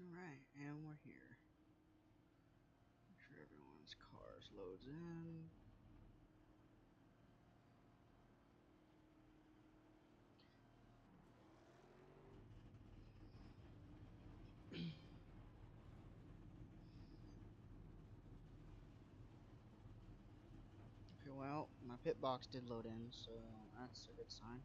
Alright, and we're here. Make sure everyone's cars loads in. Okay, well, my pit box did load in, so that's a good sign.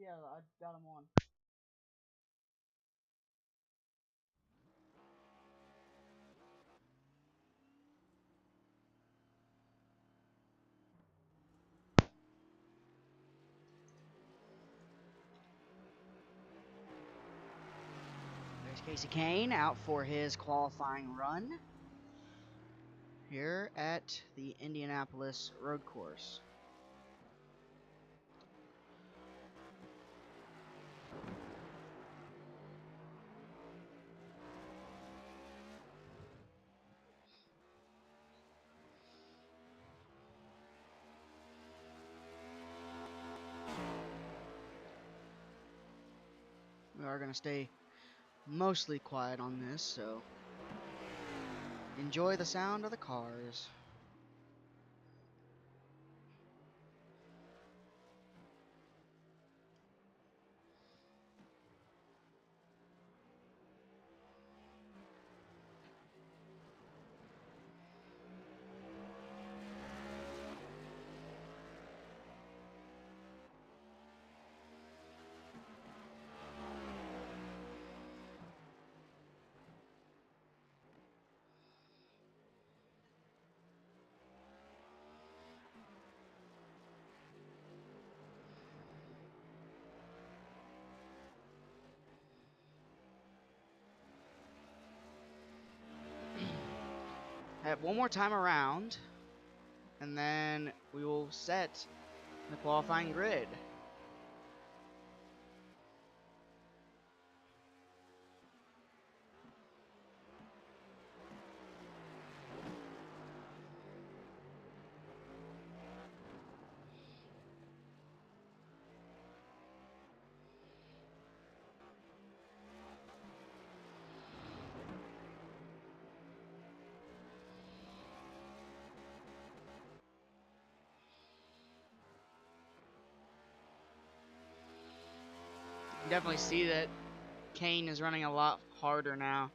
Yeah, I got them on. There's Casey Kane out for his qualifying run here at the Indianapolis Road Course. We are going to stay mostly quiet on this, so enjoy the sound of the cars. Have one more time around, and then we will set the qualifying grid. You can definitely see that Kane is running a lot harder now.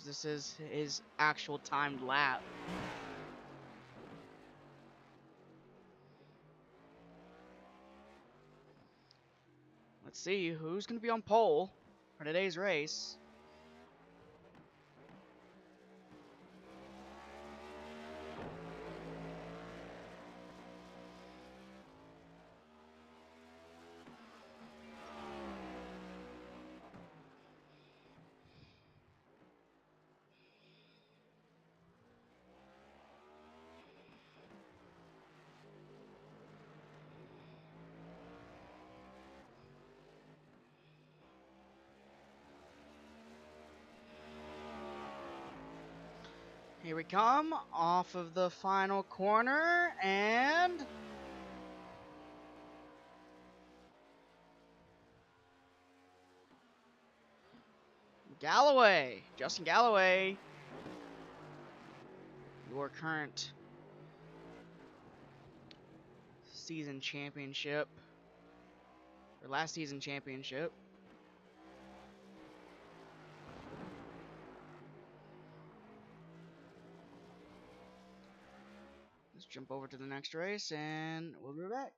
This is his actual timed lap. Let's see who's going to be on pole for today's race. Here we come, off of the final corner, and Galloway, Justin Galloway, your current season championship, or last season championship. jump over to the next race, and we'll be back.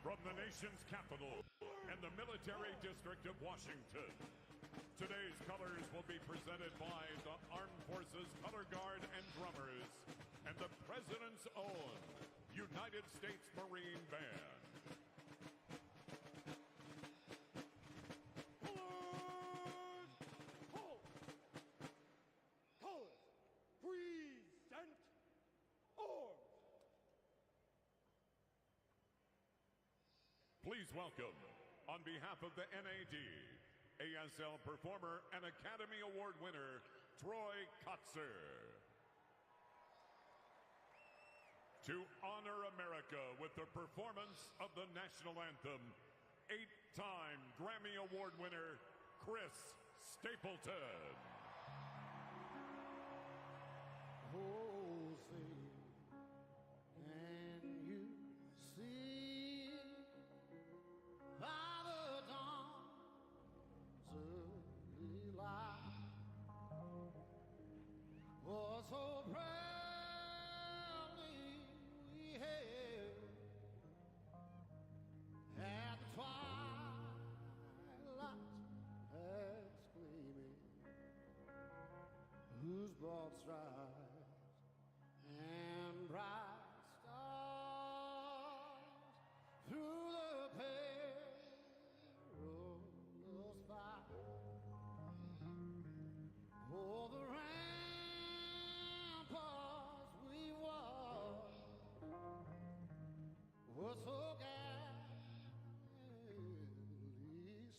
From the nation's capital and the military district of Washington, today's colors will be presented by the Armed Forces Color Guard and Drummers and the President's own United States Marine Band. Please welcome, on behalf of the NAD, ASL performer and Academy Award winner, Troy Kotzer. To honor America with the performance of the national anthem, 8-time Grammy Award winner, Chris Stapleton. Oh, say, can you see by the dawn's early light, oh, so proudly we hailed at the twilight's gleaming, whose broad strides and bright stars through the perilous fight, oh, the ramparts we walked were so gallantly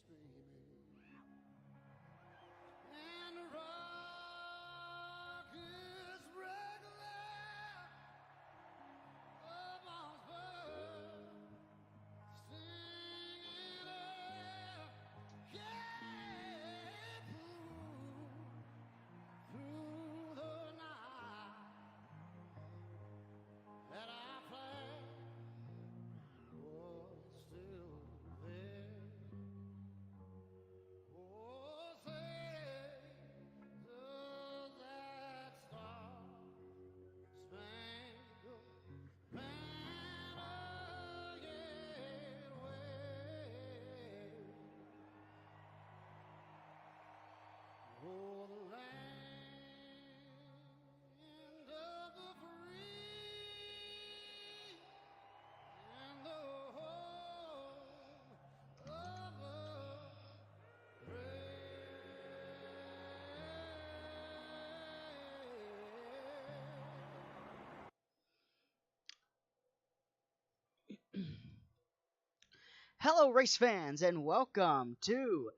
streaming, and the rockets regular amongst birds singing through the night that our flag was still there. Oh, say, does that star-spangled banner yet wave? Oh, the land of the free and the home of the Hello, race fans, and welcome to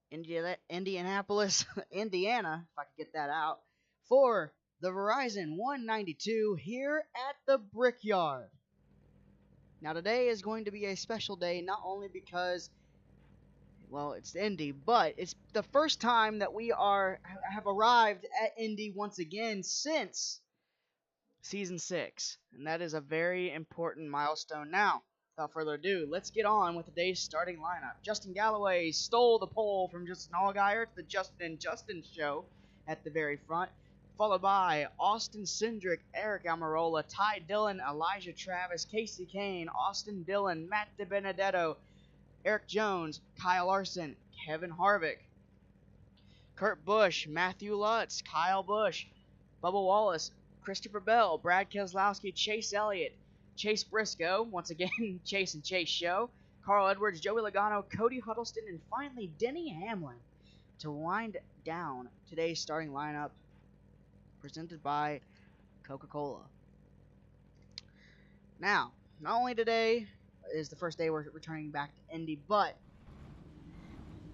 Indianapolis, Indiana, if I could get that out, for the Verizon 192 here at the Brickyard. Now, today is going to be a special day, not only because, well, it's Indy, but it's the first time that we have arrived at Indy once again since Season 6, and that is a very important milestone. Now, without further ado, let's get on with today's starting lineup. Justin Galloway stole the pole from Justin Allgaier to the Justin and Justin show at the very front, followed by Austin Cindric, Eric Almirola, Ty Dillon, Elijah Travis, Casey Kane, Austin Dillon, Matt DiBenedetto, Eric Jones, Kyle Larson, Kevin Harvick, Kurt Busch, Matthew Lutz, Kyle Busch, Bubba Wallace, Christopher Bell, Brad Keselowski, Chase Elliott, Chase Briscoe, once again, Chase and Chase show, Carl Edwards, Joey Logano, Cody Huddleston, and finally Denny Hamlin to wind down today's starting lineup presented by Coca-Cola. Now, not only today is the first day we're returning back to Indy, but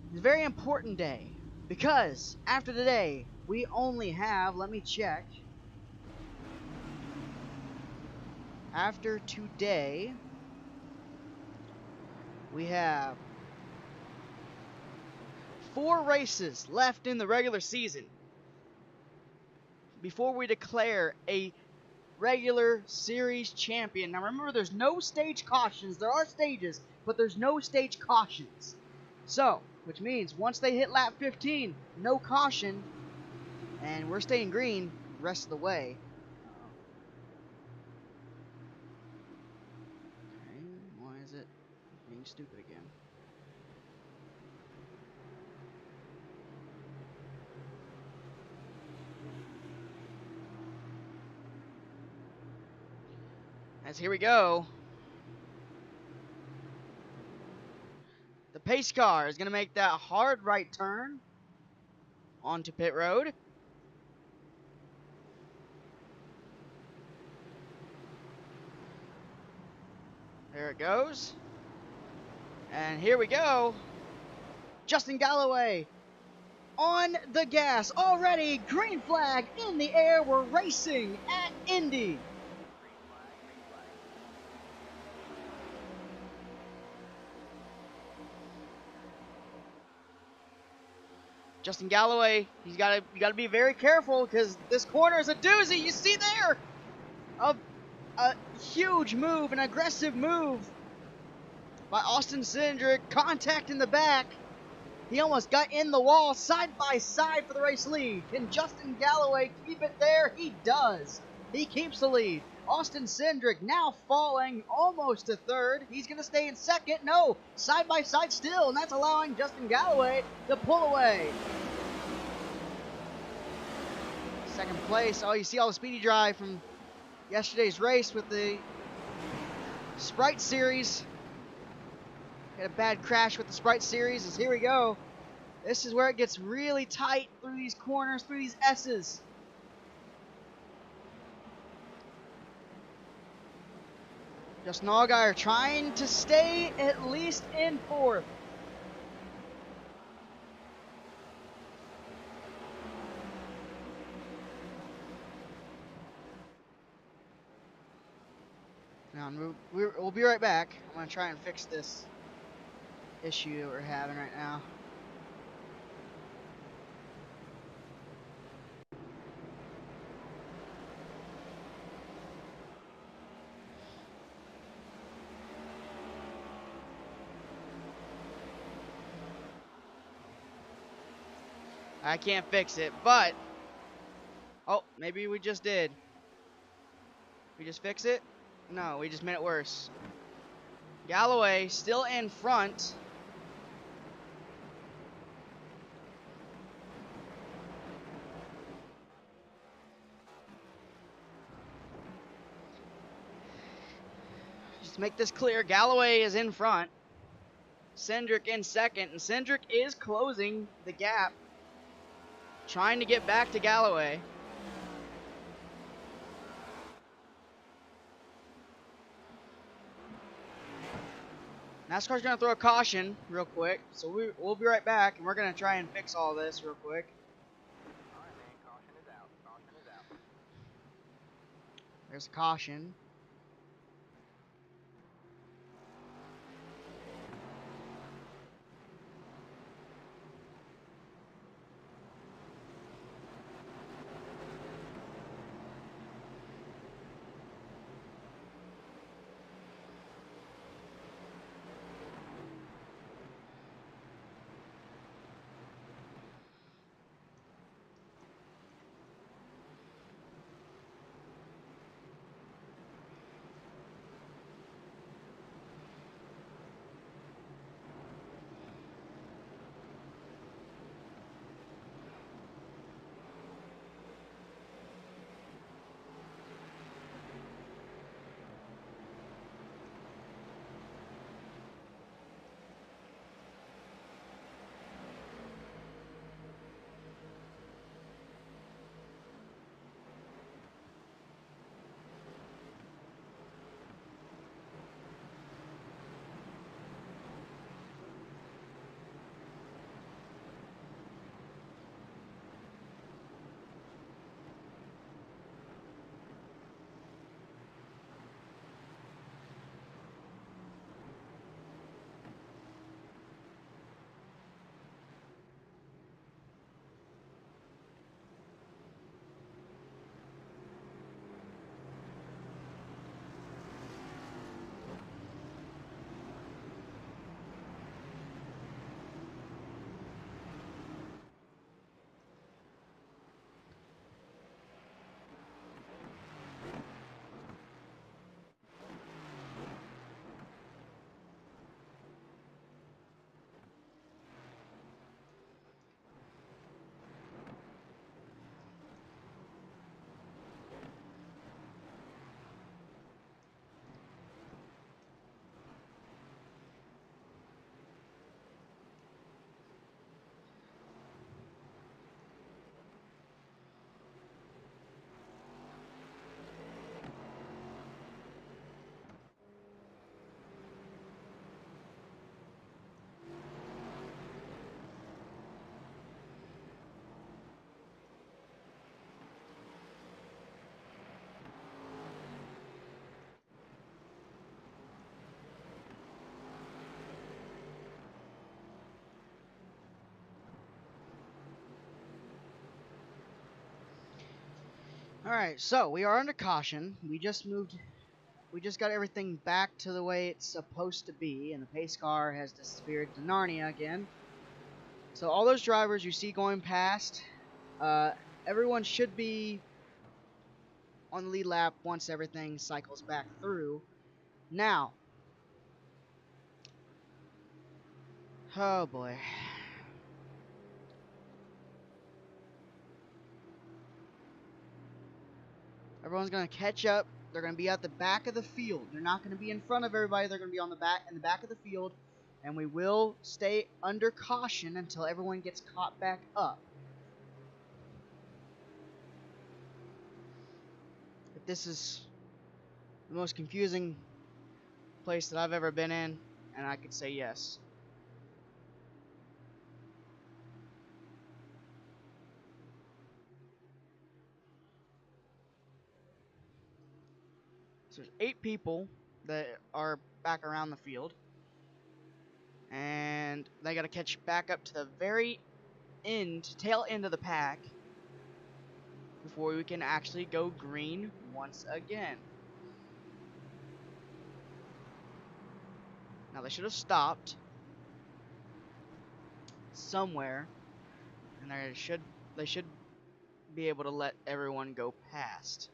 it's a very important day because after today, we only have, let me check, after today, we have 4 races left in the regular season before we declare a regular series champion. Now remember, there's no stage cautions. There are stages, but there's no stage cautions. So, which means once they hit lap 15, no caution, and we're staying green the rest of the way. Okay, why is it being stupid again? As here we go. The pace car is going to make that hard right turn onto pit road. There it goes. And here we go. Justin Galloway on the gas. Already green flag in the air. We're racing at Indy. Justin Galloway, you gotta be very careful because this corner is a doozy. You see there, a huge move, an aggressive move by Austin Cindric, contact in the back. He almost got in the wall side by side for the race lead. Can Justin Galloway keep it there? He does. He keeps the lead. Austin Cindric now falling almost to third. He's going to stay in second. No, side by side still, and that's allowing Justin Galloway to pull away. Second place. Oh, you see all the speedy drive from yesterday's race with the Sprite Series. Had a bad crash with the Sprite Series. As here we go. This is where it gets really tight through these corners, through these S's. Justin Allgaier trying to stay at least in fourth. Now, we'll be right back. I'm going to try and fix this issue that we're having right now. I can't fix it, but oh, maybe we just did. We just fix it? No, we just made it worse. Galloway still in front. Just to make this clear, Galloway is in front. Cindric in second, and Cindric is closing the gap, trying to get back to Galloway. NASCAR's going to throw a caution real quick, so we'll be right back, and we're going to try and fix all this real quick. All right, man. Caution is out. Caution is out. There's a caution. Alright, so we are under caution. We just got everything back to the way it's supposed to be, and the pace car has disappeared to Narnia again. So all those drivers you see going past, everyone should be on the lead lap once everything cycles back through. Now, oh boy. Everyone's gonna catch up. They're gonna be at the back of the field. They're not gonna be in front of everybody. They're gonna be on the back of the field, and we will stay under caution until everyone gets caught back up. But this is the most confusing place that I've ever been in, and I could say yes. So there's 8 people that are back around the field, and they gotta catch back up to the very tail end of the pack before we can actually go green once again. Now they should have stopped somewhere, and they should be able to let everyone go past.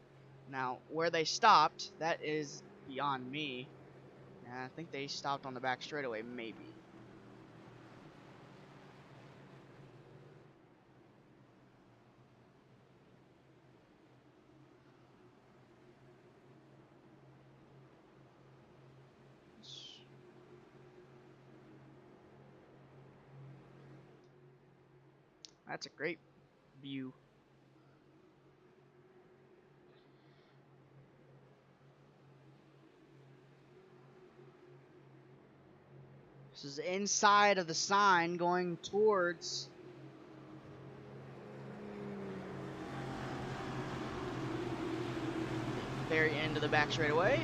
Now where they stopped, that is beyond me. I think they stopped on the back straightaway, maybe. That's a great view. This is inside of the sign going towards the very end of the back straightaway.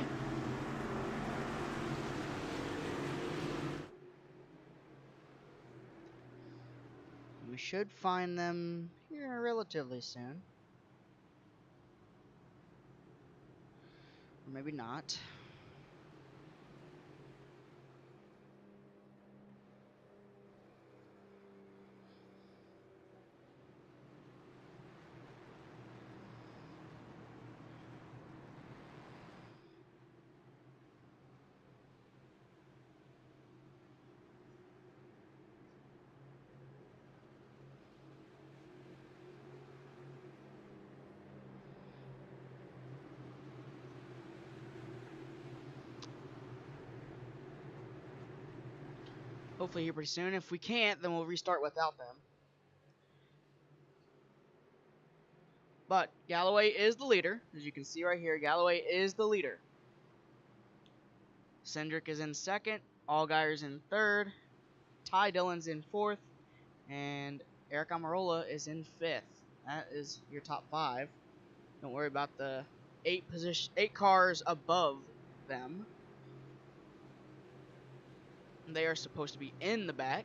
We should find them here relatively soon. Or maybe not. Hopefully here pretty soon. If we can't, then we'll restart without them. But Galloway is the leader. As you can see right here, Galloway is the leader. Cindric is in second. Allgaier's in third. Ty Dillon's in fourth. And Eric Amarola is in fifth. That is your top 5. Don't worry about the 8 cars above them. They are supposed to be in the back.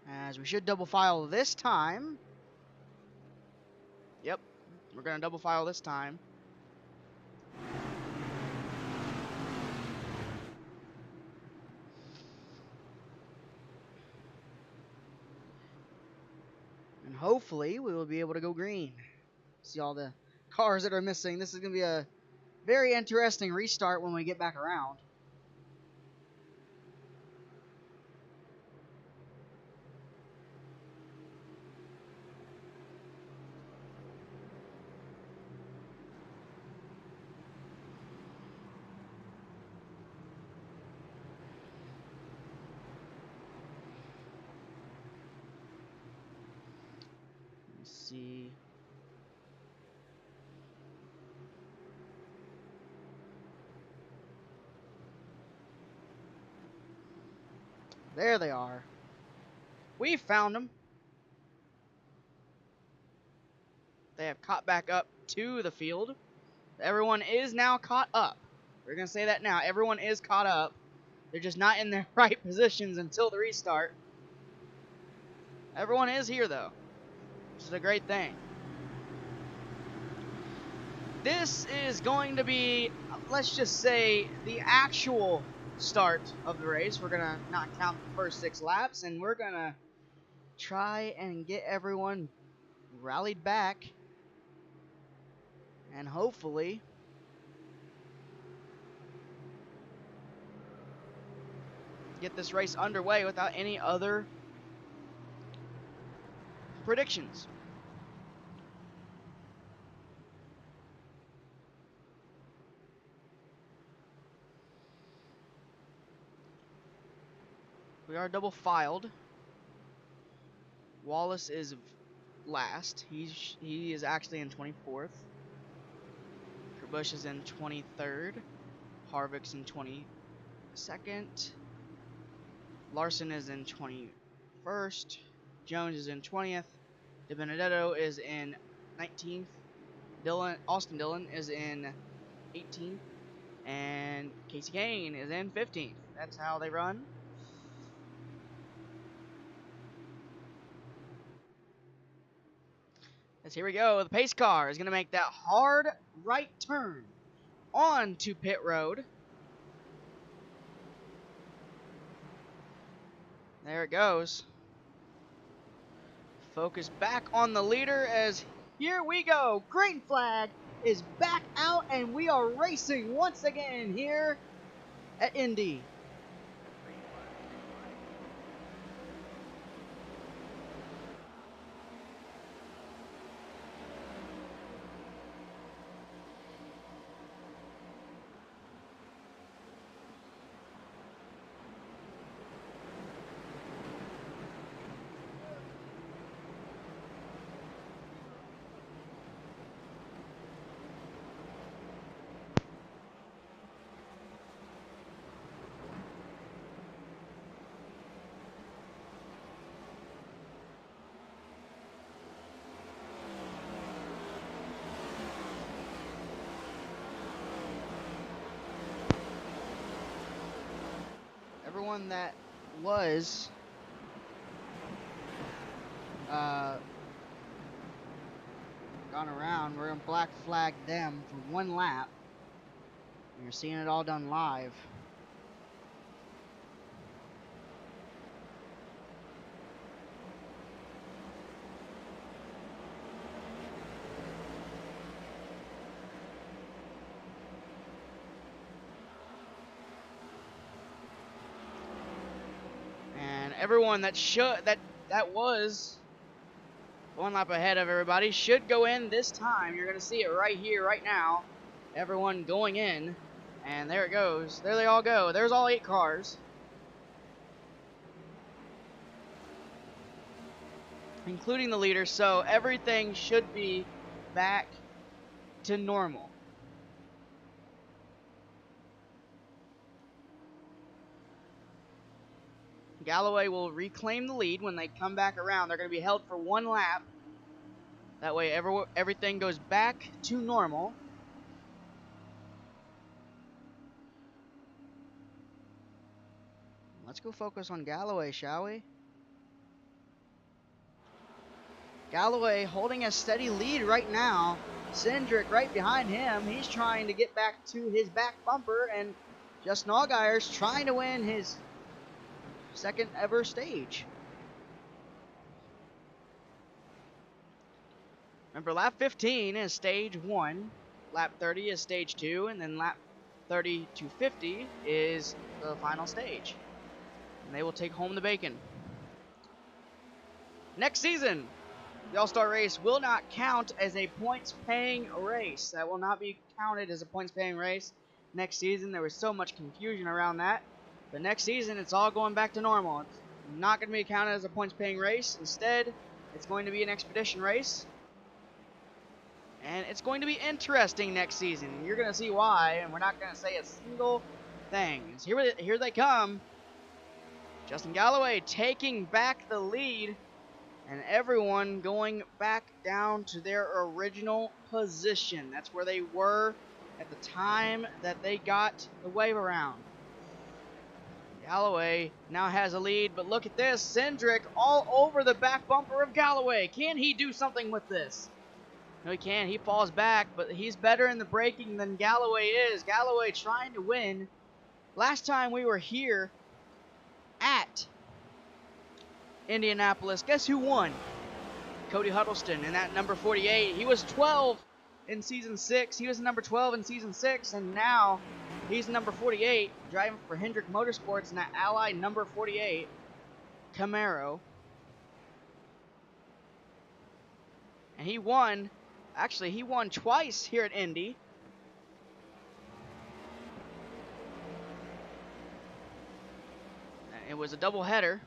As we should double file this time. Yep, we're going to double file this time. And hopefully we will be able to go green. See all the cars that are missing. This is going to be a very interesting restart when we get back around. Let's see. There they are. We found them. They have caught back up to the field. Everyone is now caught up. We're going to say that now. Everyone is caught up. They're just not in their right positions until the restart. Everyone is here, though, which is a great thing. This is going to be, let's just say, the actual start of the race. We're going to not count the first 6 laps, and we're going to try and get everyone rallied back, and hopefully get this race underway without any other predictions. We are double filed. Wallace is last. He is actually in 24th. Kerbush is in 23rd. Harvick's in 22nd. Larson is in 21st. Jones is in 20th. DiBenedetto is in 19th. Austin Dillon is in 18th. And Casey Kane is in 15th. That's how they run. As here we go. The pace car is going to make that hard right turn onto pit road. There it goes. Focus back on the leader as here we go. Green flag is back out and we are racing once again here at Indy. Everyone that was gone around, we're going to black flag them for 1 lap. And you're seeing it all done live. Everyone that was 1 lap ahead of everybody should go in this time. You're going to see it right here, right now. Everyone going in, and there it goes. There they all go. There's all 8 cars, including the leader. So everything should be back to normal. Galloway will reclaim the lead when they come back around. They're going to be held for 1 lap. That way everything goes back to normal. Let's go focus on Galloway, shall we? Galloway holding a steady lead right now. Cindric right behind him. He's trying to get back to his back bumper, and Justin Allgaier's trying to win his 2nd ever stage. Remember, lap 15 is stage 1, lap 30 is stage 2, and then lap 30 to 50 is the final stage. And they will take home the bacon. Next season, the All-Star race will not count as a points-paying race. That will not be counted as a points-paying race next season. There was so much confusion around that. But next season, it's all going back to normal. It's not going to be counted as a points-paying race. Instead, it's going to be an expedition race. And it's going to be interesting next season. You're going to see why, and we're not going to say a single thing. Here they come. Justin Galloway taking back the lead And everyone going back down to their original position. That's where they were at the time that they got the wave around. Galloway now has a lead, but look at this. Cindric all over the back bumper of Galloway. Can he do something with this? No, he can't. He falls back, but he's better in the braking than Galloway is. Galloway trying to win. Last time we were here at Indianapolis, guess who won? Cody Huddleston in that number 48. He was 12 in Season 6. He was number 12 in Season 6, and now he's number 48, driving for Hendrick Motorsports in that Ally number 48 Camaro. And he won. Actually, he won twice here at Indy. It was a doubleheader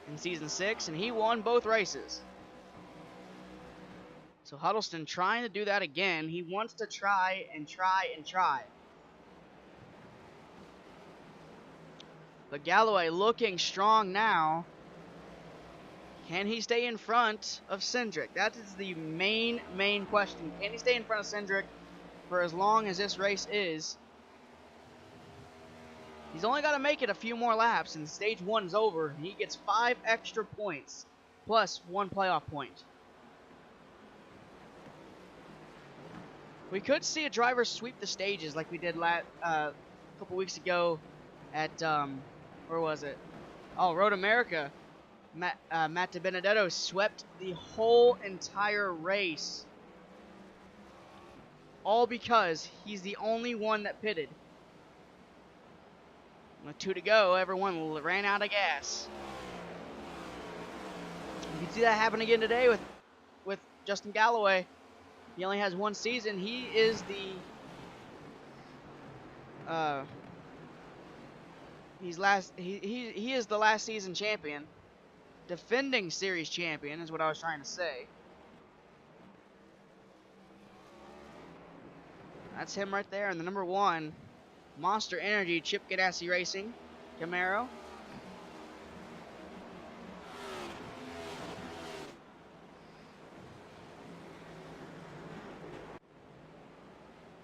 in Season 6, and he won both races. So Huddleston trying to do that again. He wants to try and try and try. But Galloway looking strong now. Can he stay in front of Cindric? That is the main question. Can he stay in front of Cindric for as long as this race is? He's only got to make it a few more laps, and stage 1 is over. He gets 5 extra points, plus 1 playoff point. We could see a driver sweep the stages like we did a couple weeks ago at, where was it? Oh, Road America. Matt DiBenedetto swept the whole entire race. All because he's the only one that pitted. With 2 to go, everyone ran out of gas. You can see that happen again today with Justin Galloway. He only has 1 season. He is the he is the last season champion. Defending series champion is what I was trying to say. That's him right there in the number 1. Monster Energy Chip Ganassi Racing Camaro.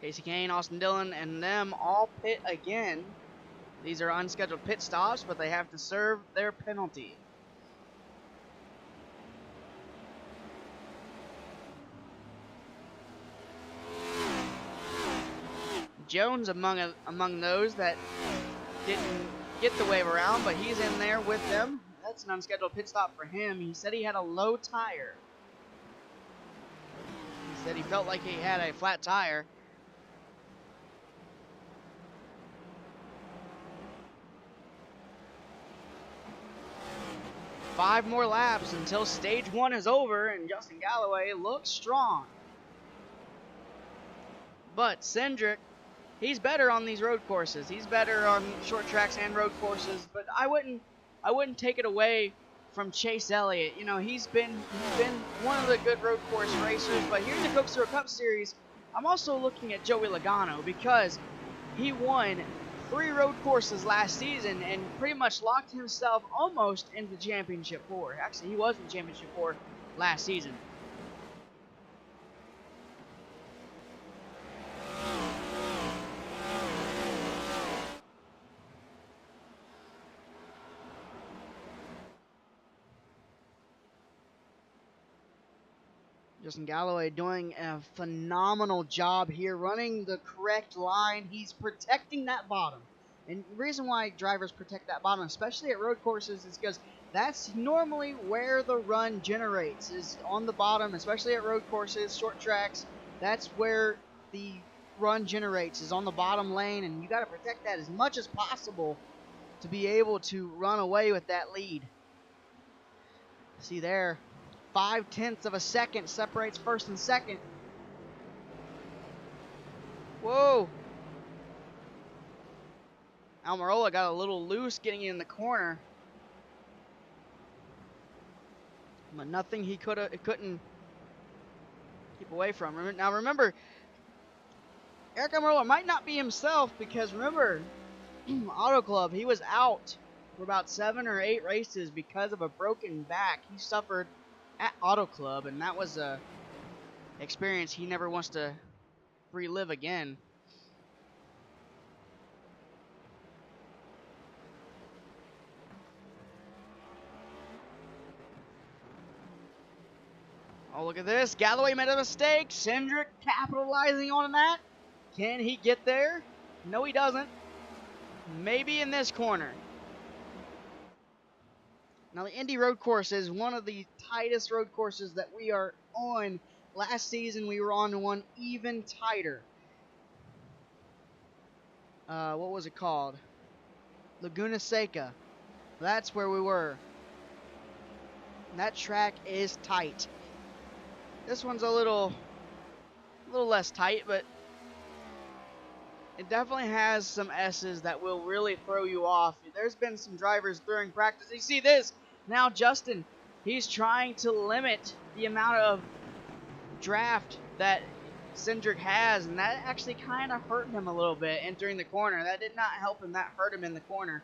Casey Kane, Austin Dillon, and them all pit again. These are unscheduled pit stops, but they have to serve their penalty. Jones among those that didn't get the wave around, but he's in there with them. That's an unscheduled pit stop for him. He said he had a low tire. He said he felt like he had a flat tire. Five more laps until stage 1 is over, and Justin Galloway looks strong. But Cindric, he's better on these road courses. He's better on short tracks and road courses. But I wouldn't take it away from Chase Elliott. You know, he's been one of the good road course racers. But here in the Coke Zero Cup Series, I'm also looking at Joey Logano because he won 3 road courses last season and pretty much locked himself almost into the championship 4. Actually, he was in the championship 4 last season. Justin Galloway doing a phenomenal job here, running the correct line. He's protecting that bottom. And the reason why drivers protect that bottom, especially at road courses, is because that's normally where the run generates, is on the bottom, especially at road courses, short tracks. That's where the run generates, is on the bottom lane, and you got to protect that as much as possible to be able to run away with that lead. See there, 0.5 of a second separates first and second. Whoa! Almirola got a little loose getting in the corner, but nothing he couldn't keep away from. Now remember, Eric Almirola might not be himself because remember, Auto Club, he was out for about 7 or 8 races because of a broken back he suffered at Auto Club, and that was a experience he never wants to relive again. Oh, look at this. Galloway made a mistake. Cindric capitalizing on that. Can he get there? No, he doesn't. Maybe in this corner. Now, the Indy Road Course is one of the tightest road courses that we are on. Last season, we were on one even tighter. What was it called? Laguna Seca. That's where we were. That track is tight. This one's a little less tight, but it definitely has some S's that will really throw you off. There's been some drivers during practice. You see this. Now Justin, he's trying to limit the amount of draft that Cindric has, and that actually kind of hurt him a little bit entering the corner. That did not help him. That hurt him in the corner.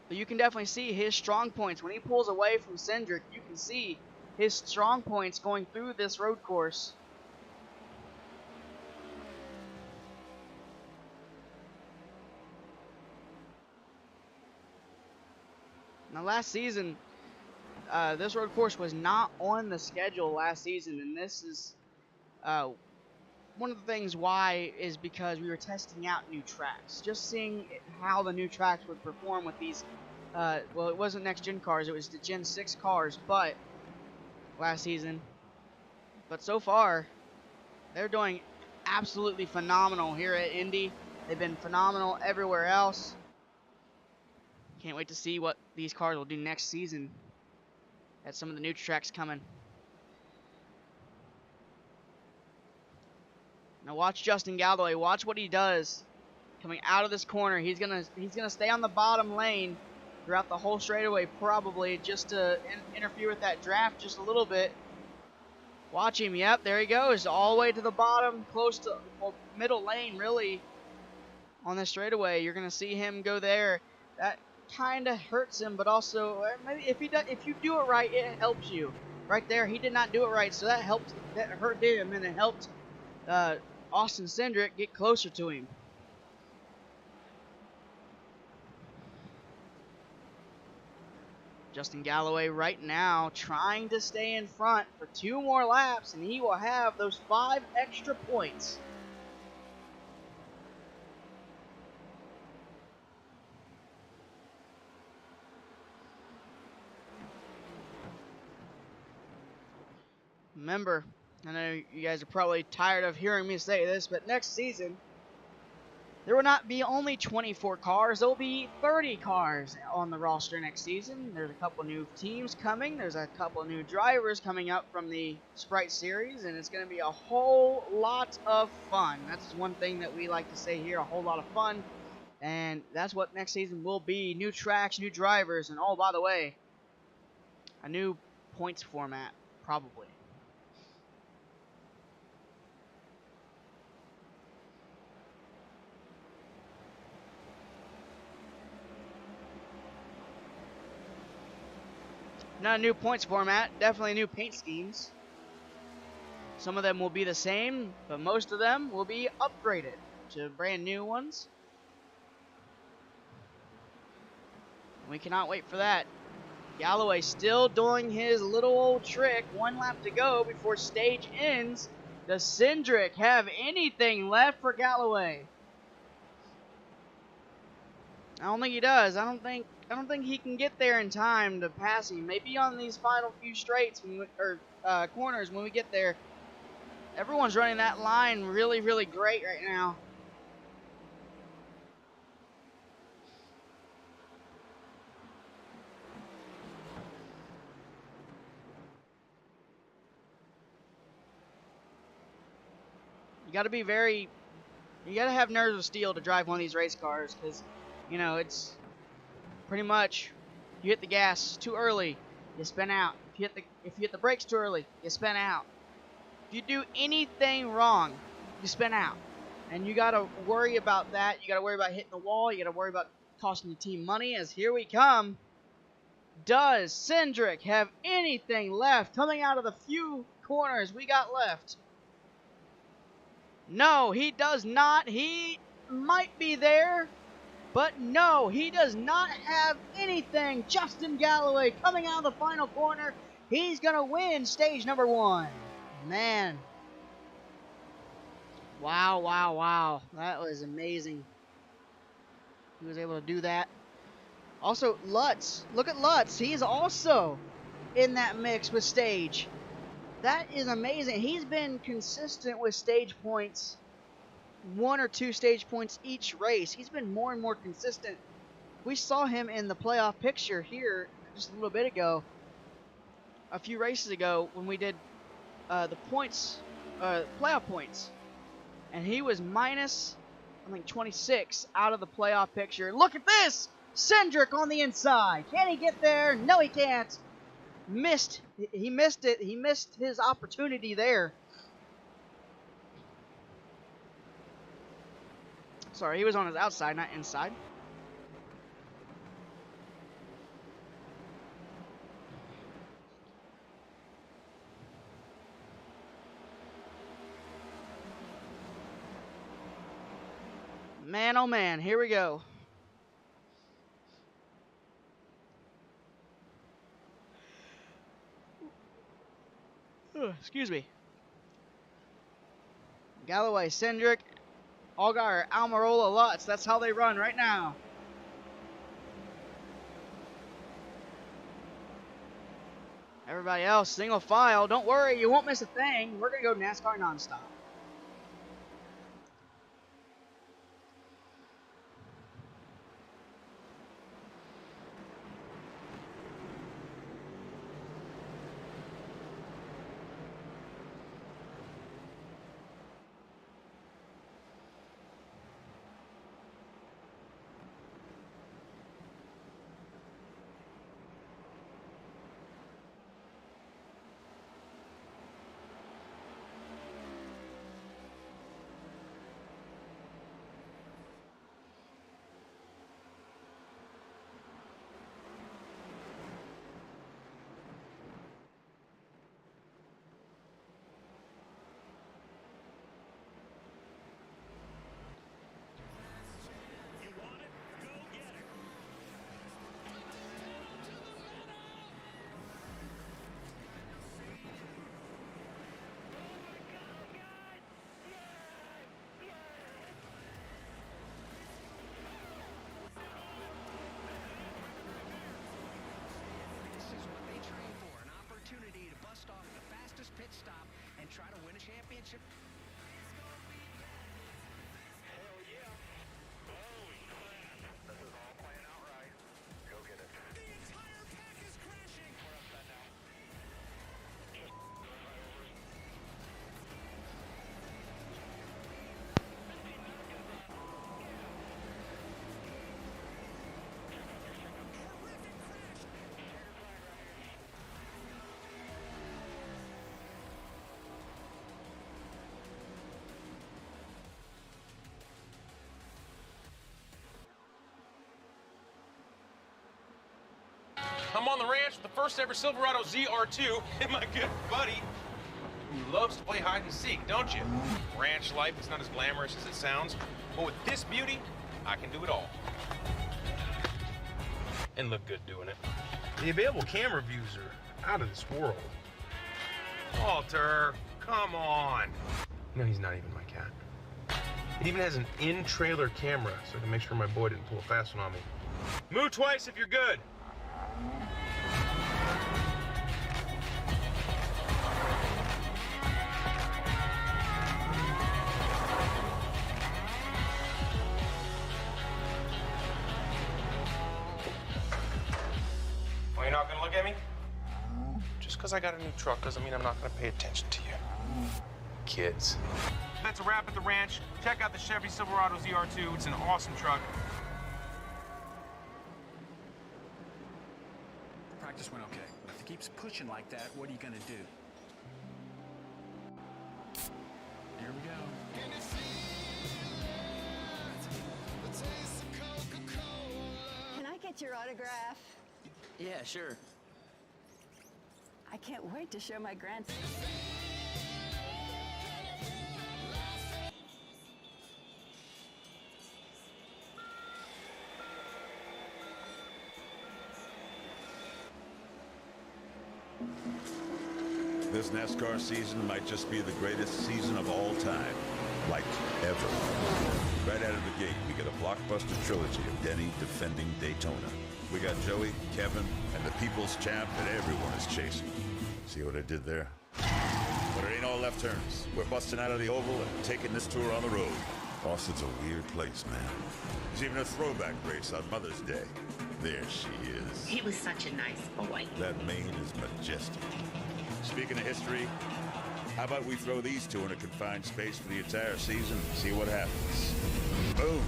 But you can definitely see his strong points. When he pulls away from Cindric, you can see his strong points going through this road course. Now last season, this road course was not on the schedule last season, and this is one of the things why is because we were testing out new tracks, just seeing how the new tracks would perform with these. Well, it wasn't next gen cars; it was the Gen 6 cars, but last season. But so far, they're doing absolutely phenomenal here at Indy. They've been phenomenal everywhere else. Can't wait to see what these cars will do next season at some of the new tracks coming. Now watch Justin Galloway. Watch what he does coming out of this corner. He's gonna stay on the bottom lane throughout the whole straightaway, probably just to interfere with that draft just a little bit. Watch him. Yep, there he goes, all the way to the bottom, close to middle lane, really, on this straightaway. You're gonna see him go there. That kind of hurts him, but also maybe if you do it right, it helps you. Right there, he did not do it right, so that hurt him, and it helped Austin Cindric get closer to him. Justin Galloway right now trying to stay in front for 2 more laps, and he will have those 5 extra points. Remember, I know you guys are probably tired of hearing me say this, but next season, there will not be only 24 cars. There will be 30 cars on the roster next season. There's a couple new teams coming. There's a couple new drivers coming up from the Sprite Series, and it's going to be a whole lot of fun. That's one thing that we like to say here, a whole lot of fun. And that's what next season will be. New tracks, new drivers, and oh, by the way, a new points format, probably. Not a new points format, definitely new paint schemes. Some of them will be the same, but most of them will be upgraded to brand new ones. We cannot wait for that. Galloway still doing his little old trick. 1 lap to go before stage ends. Does Cindric have anything left for Galloway? I don't think he does. I don't think he can get there in time to pass him. Maybe on these final few straights or corners when we get there. Everyone's running that line really, really great right now. You got to have nerves of steel to drive one of these race cars, because, you know, it's pretty much, you hit the gas too early, you spin out. If you hit the brakes too early, you spin out. If you do anything wrong, you spin out. And you got to worry about that. You got to worry about hitting the wall. You got to worry about costing the team money, as here we come. Does Cindric have anything left coming out of the few corners we got left? No, he does not. He might be there, but no, he does not have anything. Justin Galloway coming out of the final corner. He's going to win stage number 1. Man. Wow, wow, wow. That was amazing. He was able to do that. Also, Lutz. Look at Lutz. He's also in that mix with stage. That is amazing. He's been consistent with stage points. 1 or 2 stage points each race. He's been more and more consistent. We saw him in the playoff picture here just a little bit ago. A few races ago when we did the points, playoff points. And he was minus, I think, 26 out of the playoff picture. Look at this! Cindric on the inside. Can he get there? No, he can't. Missed. He missed it. He missed his opportunity there. Sorry, he was on his outside, not inside. Man, oh man, here we go. Excuse me. Galloway, Cindric, Allgaier, Almirola, Lutz. That's how they run right now. Everybody else, single file. Don't worry, you won't miss a thing. We're going to go NASCAR nonstop. Pit stop and try to win a championship. Hell yeah. Holy crap. This is all playing out right. Go get it. The entire pack is crashing. We're upside down. I'm on the ranch with the first ever Silverado ZR2 and my good buddy who loves to play hide and seek, don't you? Ranch life is not as glamorous as it sounds, but with this beauty, I can do it all. And look good doing it. The available camera views are out of this world. Walter, come on. No, he's not even my cat. It even has an in-trailer camera, so I can make sure my boy didn't pull a fast one on me. Moo twice if you're good. Well, you're not gonna look at me? Just because I got a new truck doesn't mean I'm not gonna pay attention to you. Kids. That's a wrap at the ranch. Check out the Chevy Silverado ZR2. It's an awesome truck. Practice went okay, but if it keeps pushing like that, what are you gonna do? Here we go. Can you feel it? The taste of Coca-Cola. get your autograph? Yeah, sure. I can't wait to show my grandson. This NASCAR season might just be the greatest season of all time. Like, ever. Right out of the gate, we get a blockbuster trilogy of Denny defending Daytona. We got Joey, Kevin, and the people's champ that everyone is chasing. See what I did there? But it ain't all left turns. We're busting out of the oval and taking this tour on the road. Austin's a weird place, man. There's even a throwback race on Mother's Day. There she is. He was such a nice boy. That mane is majestic. Speaking of history, how about we throw these two in a confined space for the entire season and see what happens? Boom!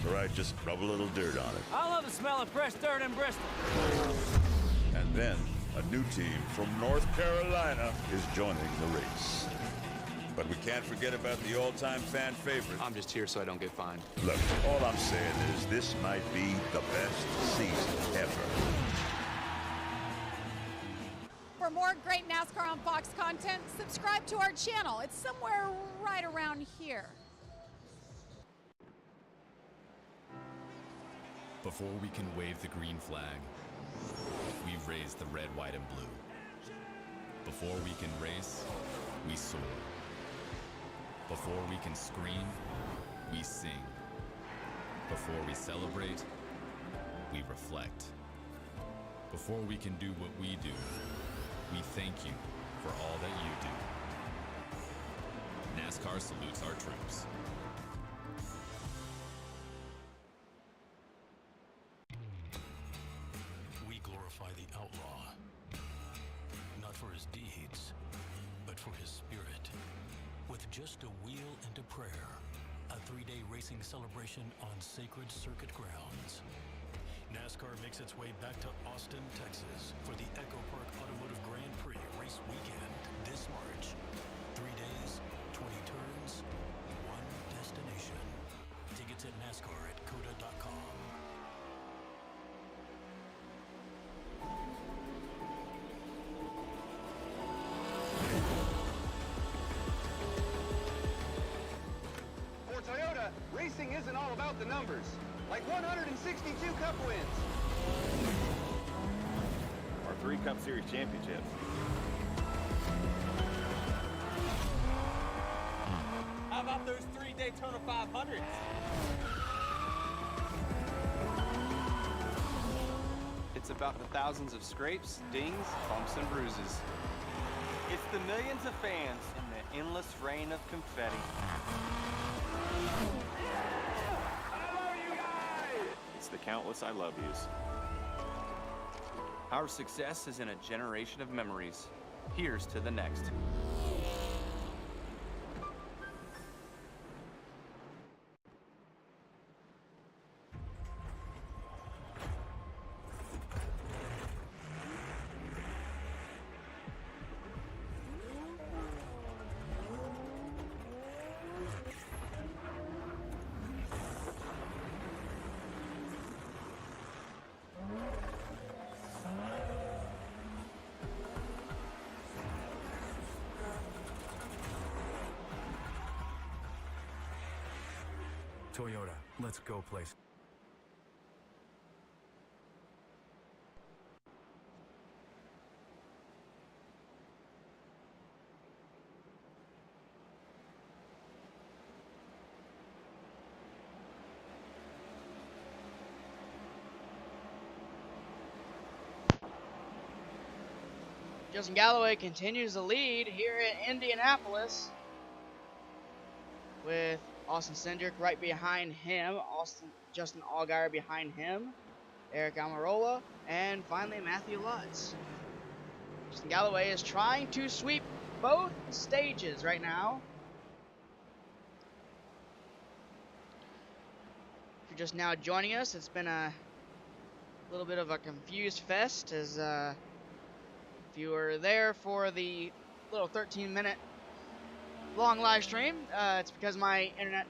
Or I just rub a little dirt on it. I love the smell of fresh dirt in Bristol. And then, a new team from North Carolina is joining the race. But we can't forget about the all-time fan favorite. I'm just here so I don't get fined. Look, all I'm saying is this might be the best season ever. For more great NASCAR on Fox content, subscribe to our channel. It's somewhere right around here. Before we can wave the green flag, we've raised the red, white, and blue. Before we can race, we soar. Before we can scream, we sing. Before we celebrate, we reflect. Before we can do what we do, we thank you for all that you do. NASCAR salutes our troops. We glorify the outlaw, not for his deeds, but for his spirit. With just a wheel and a prayer, a 3-day racing celebration on sacred circuit grounds. NASCAR makes its way back to Austin, Texas for the Echo Park Automotive Grand Prix race weekend this March. 3 days, 20 turns, one destination. Tickets at NASCAR at COTA.com. For Toyota, racing isn't all about the numbers. Like 162 Cup wins. Or 3 Cup Series championships. How about those 3 Daytona 500s? It's about the thousands of scrapes, dings, bumps, and bruises. It's the millions of fans and the endless rain of confetti. It's the countless I love yous. Our success is in a generation of memories. Here's to the next. Toyota, let's go place. Justin Galloway continues the lead here in Indianapolis with Austin Cindric right behind him, Justin Allgaier behind him, Eric Almirola, and finally Matthew Lutz. Justin Galloway is trying to sweep both stages right now. If you're just now joining us, it's been a little bit of a confused fest as if you were there for the little 13-minute long live stream, it's because my internet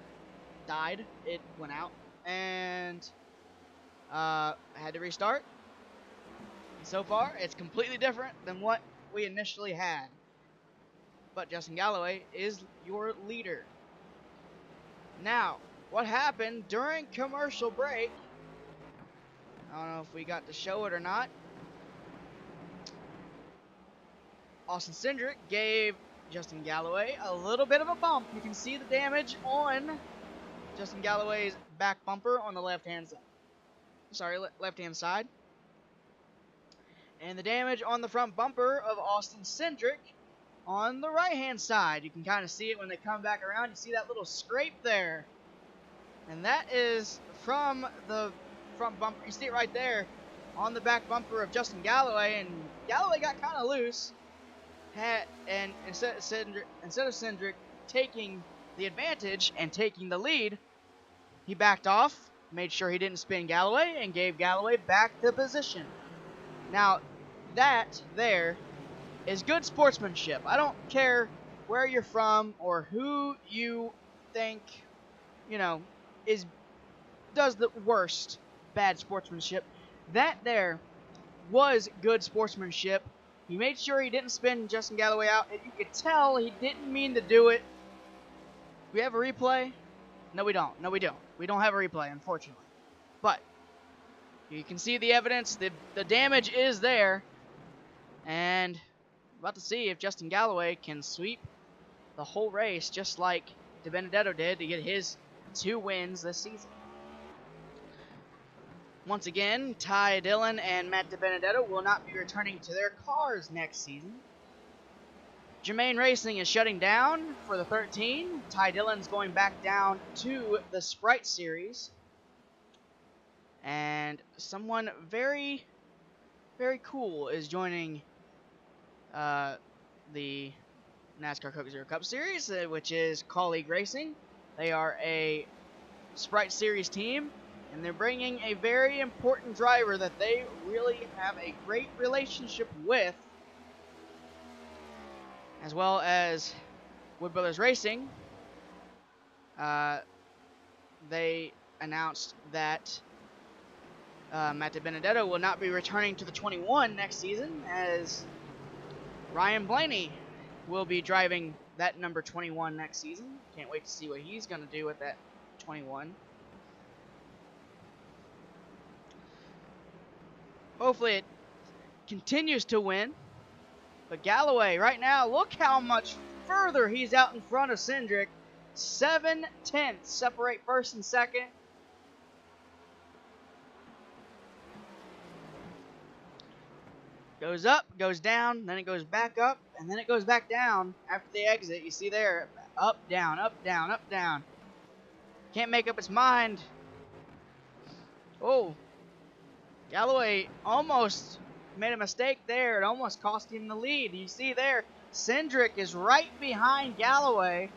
died. It went out, and had to restart. And so far, it's completely different than what we initially had. But Justin Galloway is your leader. Now, what happened during commercial break, I don't know if we got to show it or not. Austin Cindric gave Justin Galloway a little bit of a bump. You can see the damage on Justin Galloway's back bumper on the left-hand side. Sorry, left-hand side. And the damage on the front bumper of Austin Cindric on the right-hand side. You can kind of see it when they come back around. You see that little scrape there. And that is from the front bumper. You see it right there on the back bumper of Justin Galloway. And Galloway got kind of loose. And instead of Cindric taking the advantage and taking the lead, he backed off, made sure he didn't spin Galloway, and gave Galloway back to position. Now, that there is good sportsmanship. I don't care where you're from or who you think, does the worst bad sportsmanship. That there was good sportsmanship. He made sure he didn't spin Justin Galloway out, and you could tell he didn't mean to do it. We have a replay? No, we don't. No, we don't. We don't have a replay, unfortunately. But you can see the evidence. The damage is there. And we're about to see if Justin Galloway can sweep the whole race just like DiBenedetto did to get his 2 wins this season. Once again, Ty Dillon and Matt DiBenedetto will not be returning to their cars next season. Germain Racing is shutting down for the 13. Ty Dillon's going back down to the Sprite Series. And someone very, very cool is joining the NASCAR Coke Zero Cup Series, which is Colleague Racing. They are a Sprite Series team. And they're bringing a very important driver that they really have a great relationship with, as well as Wood Brothers Racing. They announced that Matt DiBenedetto will not be returning to the 21 next season, as Ryan Blaney will be driving that number 21 next season. Can't wait to see what he's going to do with that 21. Hopefully it continues to win. But Galloway, right now, look how much further he's out in front of Cindric. 7/10 separate first and second. Goes up, goes down, then it goes back up, and then it goes back down after the exit. You see there, up, down, up, down, up, down. Can't make up its mind. Oh. Galloway almost made a mistake there. It almost cost him the lead. You see there, Cindric is right behind Galloway.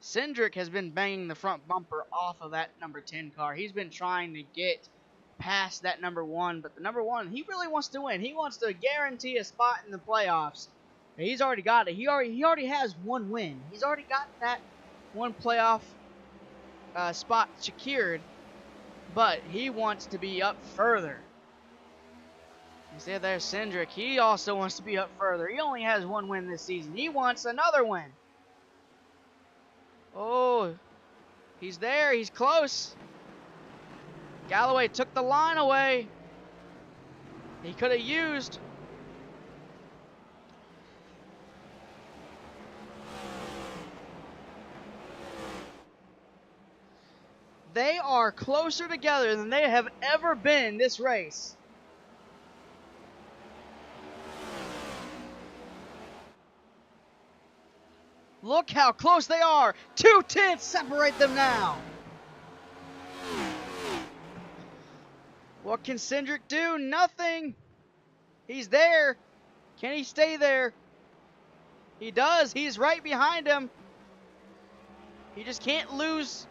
Cindric has been banging the front bumper off of that number 10 car. He's been trying to get past that number 1, but the number 1, he really wants to win. He wants to guarantee a spot in the playoffs. He's already got it. He already has 1 win. He's already got that 1 playoff spot secured. But he wants to be up further. You see there, Cindric. He also wants to be up further. He only has 1 win this season. He wants another win. Oh, he's there. He's close. Galloway took the line away. He could have used. They are closer together than they have ever been this race. Look how close they are. 2/10 separate them now. What can Cindric do? Nothing. He's there. Can he stay there? He does. He's right behind him. He just can't lose.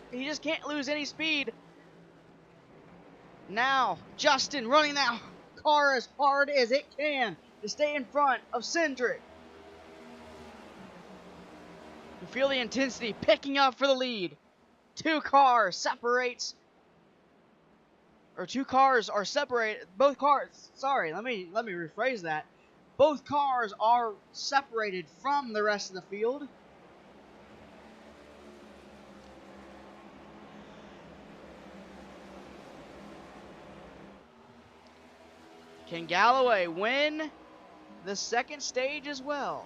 He just can't lose any speed. Now, Justin running that car as hard as it can to stay in front of Cindric. You feel the intensity picking up for the lead. two cars separates, or two cars are separated. Both cars. Sorry, let me rephrase that. Both cars are separated from the rest of the field. Can Galloway win the second stage as well?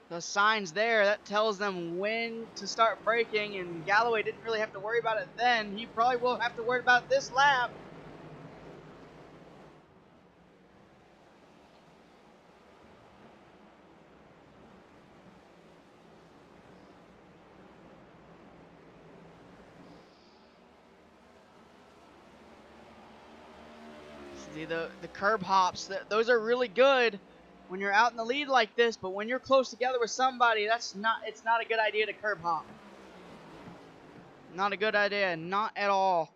The signs there, that tells them when to start braking, and Galloway didn't really have to worry about it then. He probably will have to worry about it this lap. See, the curb hops, those are really good when you're out in the lead like this, but when you're close together with somebody, it's not a good idea to curb hop. Not a good idea, not at all.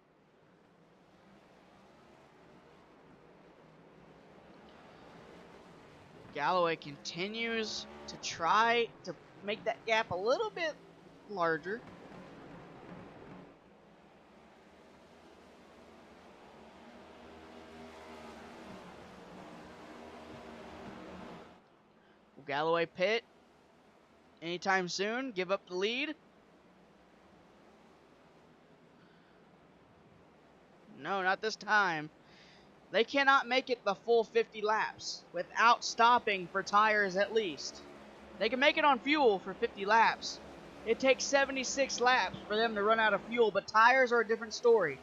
Galloway continues to try to make that gap a little bit larger. Will Galloway pit anytime soon? Give up the lead? No, not this time. They cannot make it the full 50 laps without stopping for tires at least. They can make it on fuel for 50 laps. It takes 76 laps for them to run out of fuel, but tires are a different story.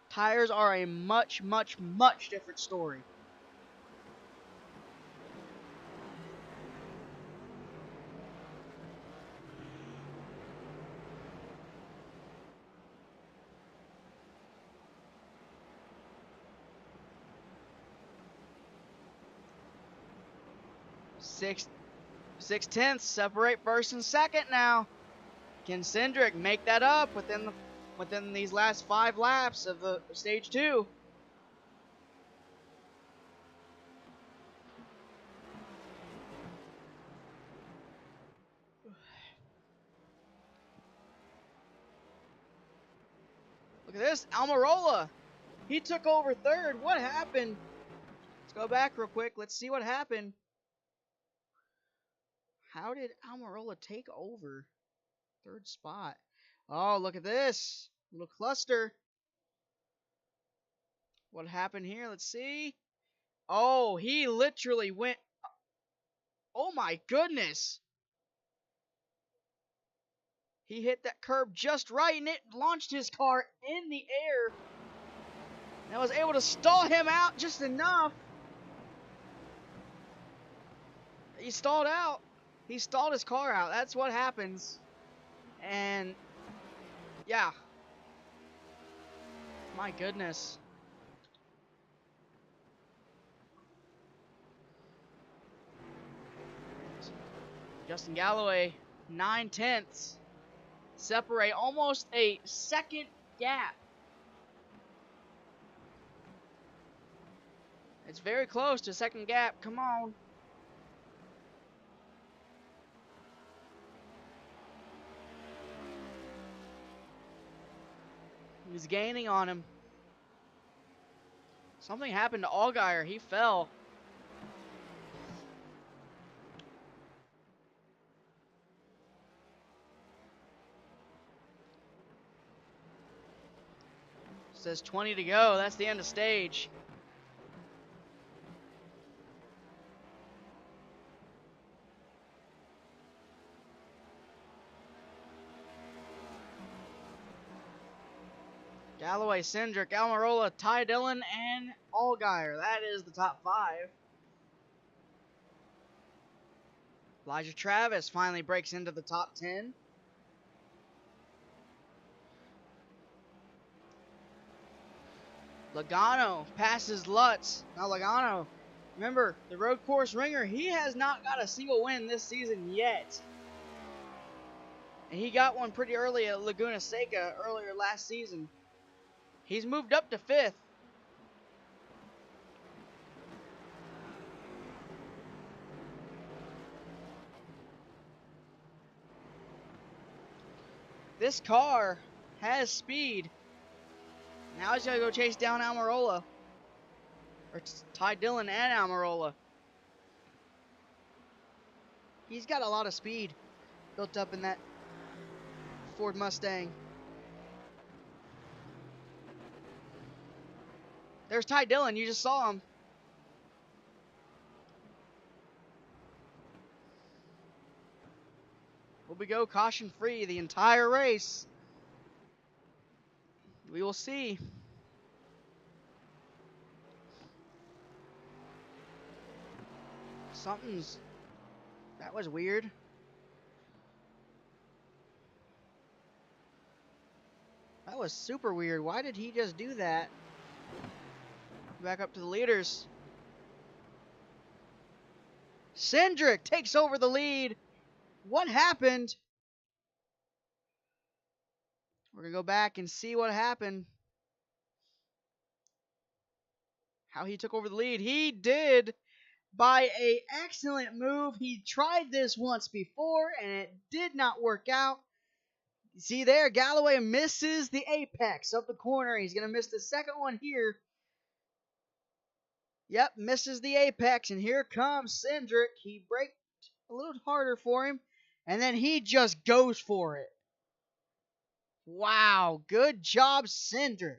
Tires are a much, much, much different story. Six tenths separate first and second now. Can Cindric make that up within these last 5 laps of the stage 2? Look at this, Almirola. He took over third. What happened? Let's go back real quick. Let's see what happened. How did Almirola take over third spot? Oh, look at this. Little cluster. What happened here? Let's see. Oh, he literally went. Oh my goodness. He hit that curb just right and it launched his car in the air. And I was able to stall him out just enough. He stalled out. He stalled his car out. That's what happens. And yeah. My goodness. Justin Galloway, 9 tenths. Separate almost a second gap. It's very close to a second gap. Come on. He's gaining on him. Something happened to Allgaier. He fell. Says 20 to go. That's the end of stage. Galloway, Cindric, Almirola, Ty Dillon, and Allgaier. That is the top 5. Elijah Travis finally breaks into the top 10. Logano passes Lutz. Now Logano, remember, the road course ringer, he has not got a single win this season yet. And he got one pretty early at Laguna Seca earlier last season. He's moved up to 5th. This car has speed. Now he's going to go chase down Almirola. Or Ty Dillon and Almirola. He's got a lot of speed built up in that Ford Mustang. There's Ty Dillon. You just saw him. Will we go caution free the entire race? We will see. That was weird. That was super weird. Why did he just do that? Back up to the leaders. Cindric takes over the lead. What happened? We're going to go back and see what happened. How he took over the lead. He did by an excellent move. He tried this once before and it did not work out. See there, Galloway misses the apex of the corner. He's going to miss the second one here. Yep, misses the apex, and here comes Cindric. He braked a little harder for him, and then he just goes for it. Wow, good job, Cindric.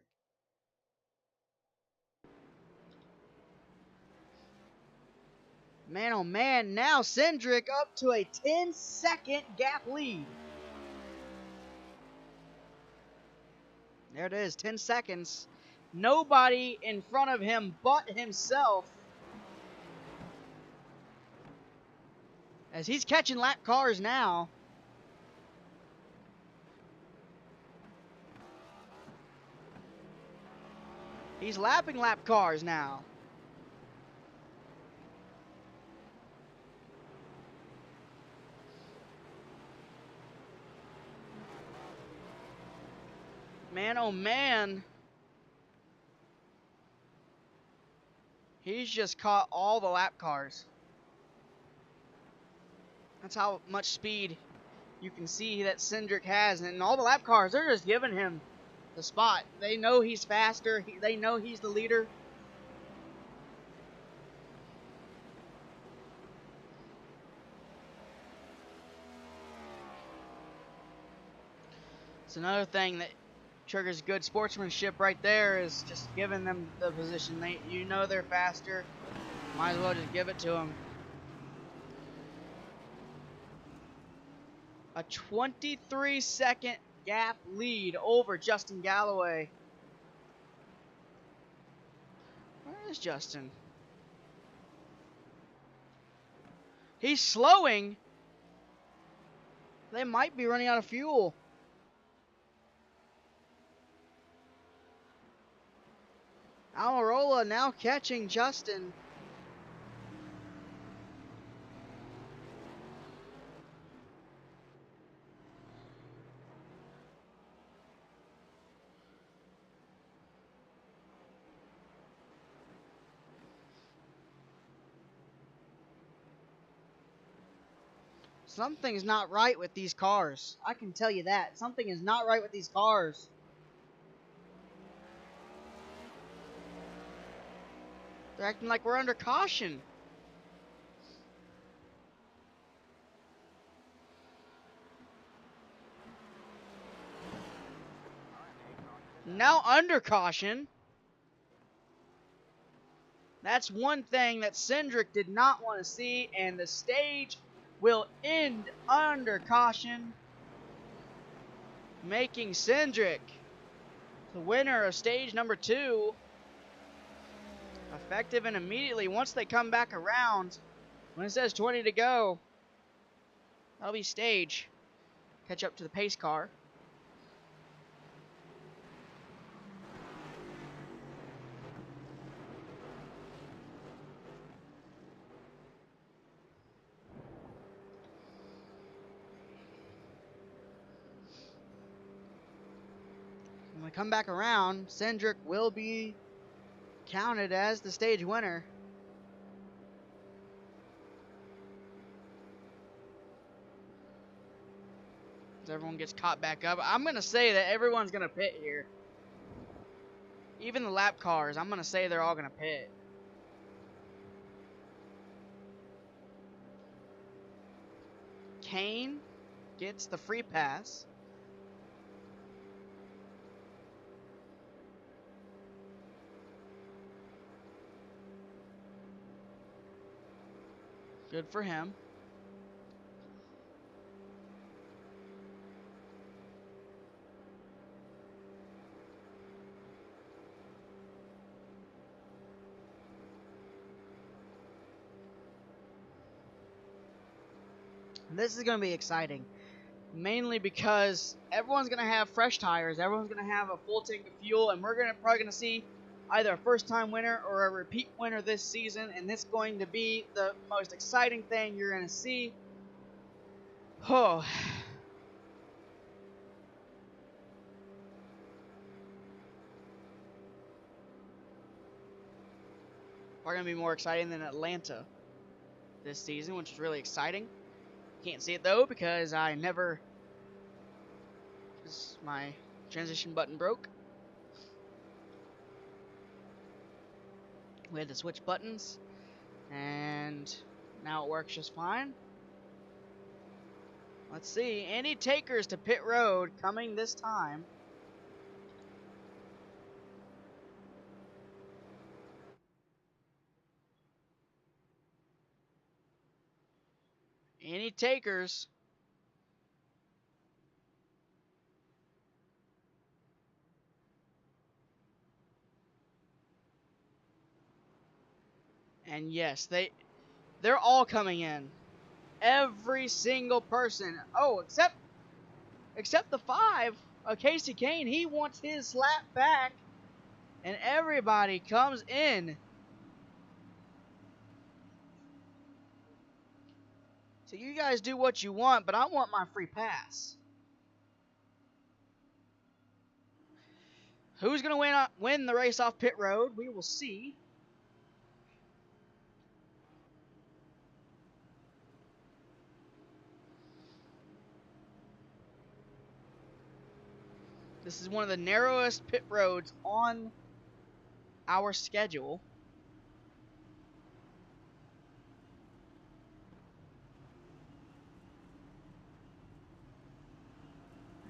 Man, oh man, now Cindric up to a 10-second gap lead. There it is, 10 seconds. Nobody in front of him but himself. As he's catching lap cars now. He's lapping lap cars now. Man, oh man. He's just caught all the lap cars. That's how much speed you can see that Cindric has. And all the lap cars, they're just giving him the spot. They know he's faster. They know he's the leader. It's another thing that triggers good sportsmanship right there is just giving them the position. You know they're faster. Might as well just give it to them. A 23-second gap lead over Justin Galloway. Where is Justin? He's slowing. They might be running out of fuel. Almirola now catching Justin. Something's not right with these cars. I can tell you that. Something is not right with these cars. They're acting like we're under caution. Now under caution. That's one thing that Cindric did not want to see, and the stage will end under caution, making Cindric the winner of stage number 2. Effective and immediately once they come back around, when it says 20 to go, that'll be stage. Catch up to the pace car. When we come back around, Cindric will be counted as the stage winner. As everyone gets caught back up. I'm going to say that everyone's going to pit here. Even the lap cars, I'm going to say they're all going to pit. Kane gets the free pass. Good for him. This is going to be exciting, mainly because everyone's going to have fresh tires, everyone's going to have a full tank of fuel, and we're probably going to see either a first-time winner or a repeat winner this season, and it's going to be the most exciting thing you're going to see. Oh. Probably going to be more exciting than Atlanta this season, which is really exciting. Can't see it though because I never. My transition button broke. We had to switch buttons, and now it works just fine. Let's see. Any takers to pit road coming this time? Any takers? And yes, they're all coming in. Every single person. Oh, except the 5 of Casey Kane. He wants his lap back. And everybody comes in. So you guys do what you want, but I want my free pass. Who's going to win the race off pit road? We will see. This is one of the narrowest pit roads on our schedule.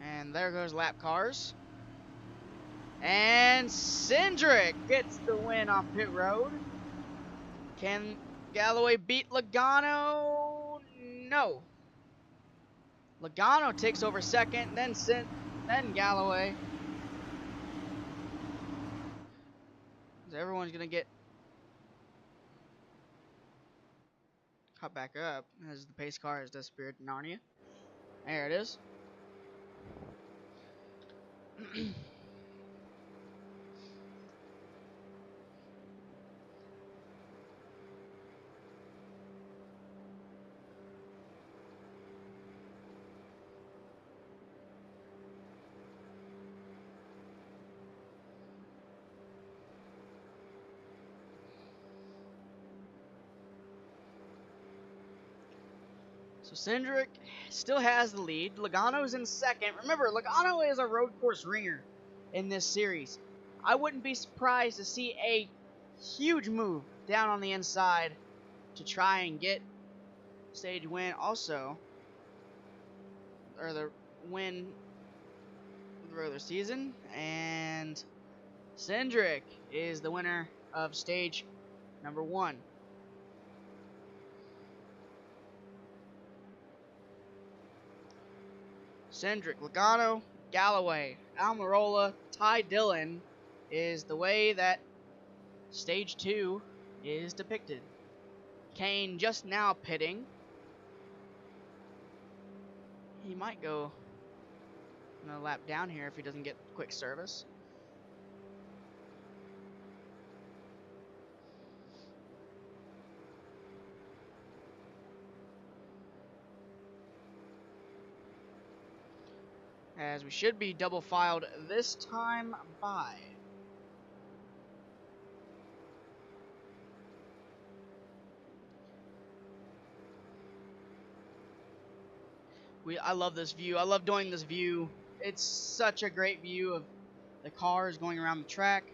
And there goes lap cars. And Cindric gets the win off pit road. Can Galloway beat Logano? No. Logano takes over second, then Galloway. So everyone's going to get caught back up as the pace car has disappeared in Narnia. There it is. So Cindric still has the lead. Logano's in second. Remember, Logano is a road course ringer in this series. I wouldn't be surprised to see a huge move down on the inside to try and get stage win also. Or the win of the regular season. And Cindric is the winner of stage number 1. Cindric, Logano, Galloway, Almirola, Ty Dillon is the way that stage 2 is depicted. Kane just now pitting. He might go another lap down here if he doesn't get quick service. As we should be double filed this time by. I love this view. I love doing this view. It's such a great view of the cars going around the track.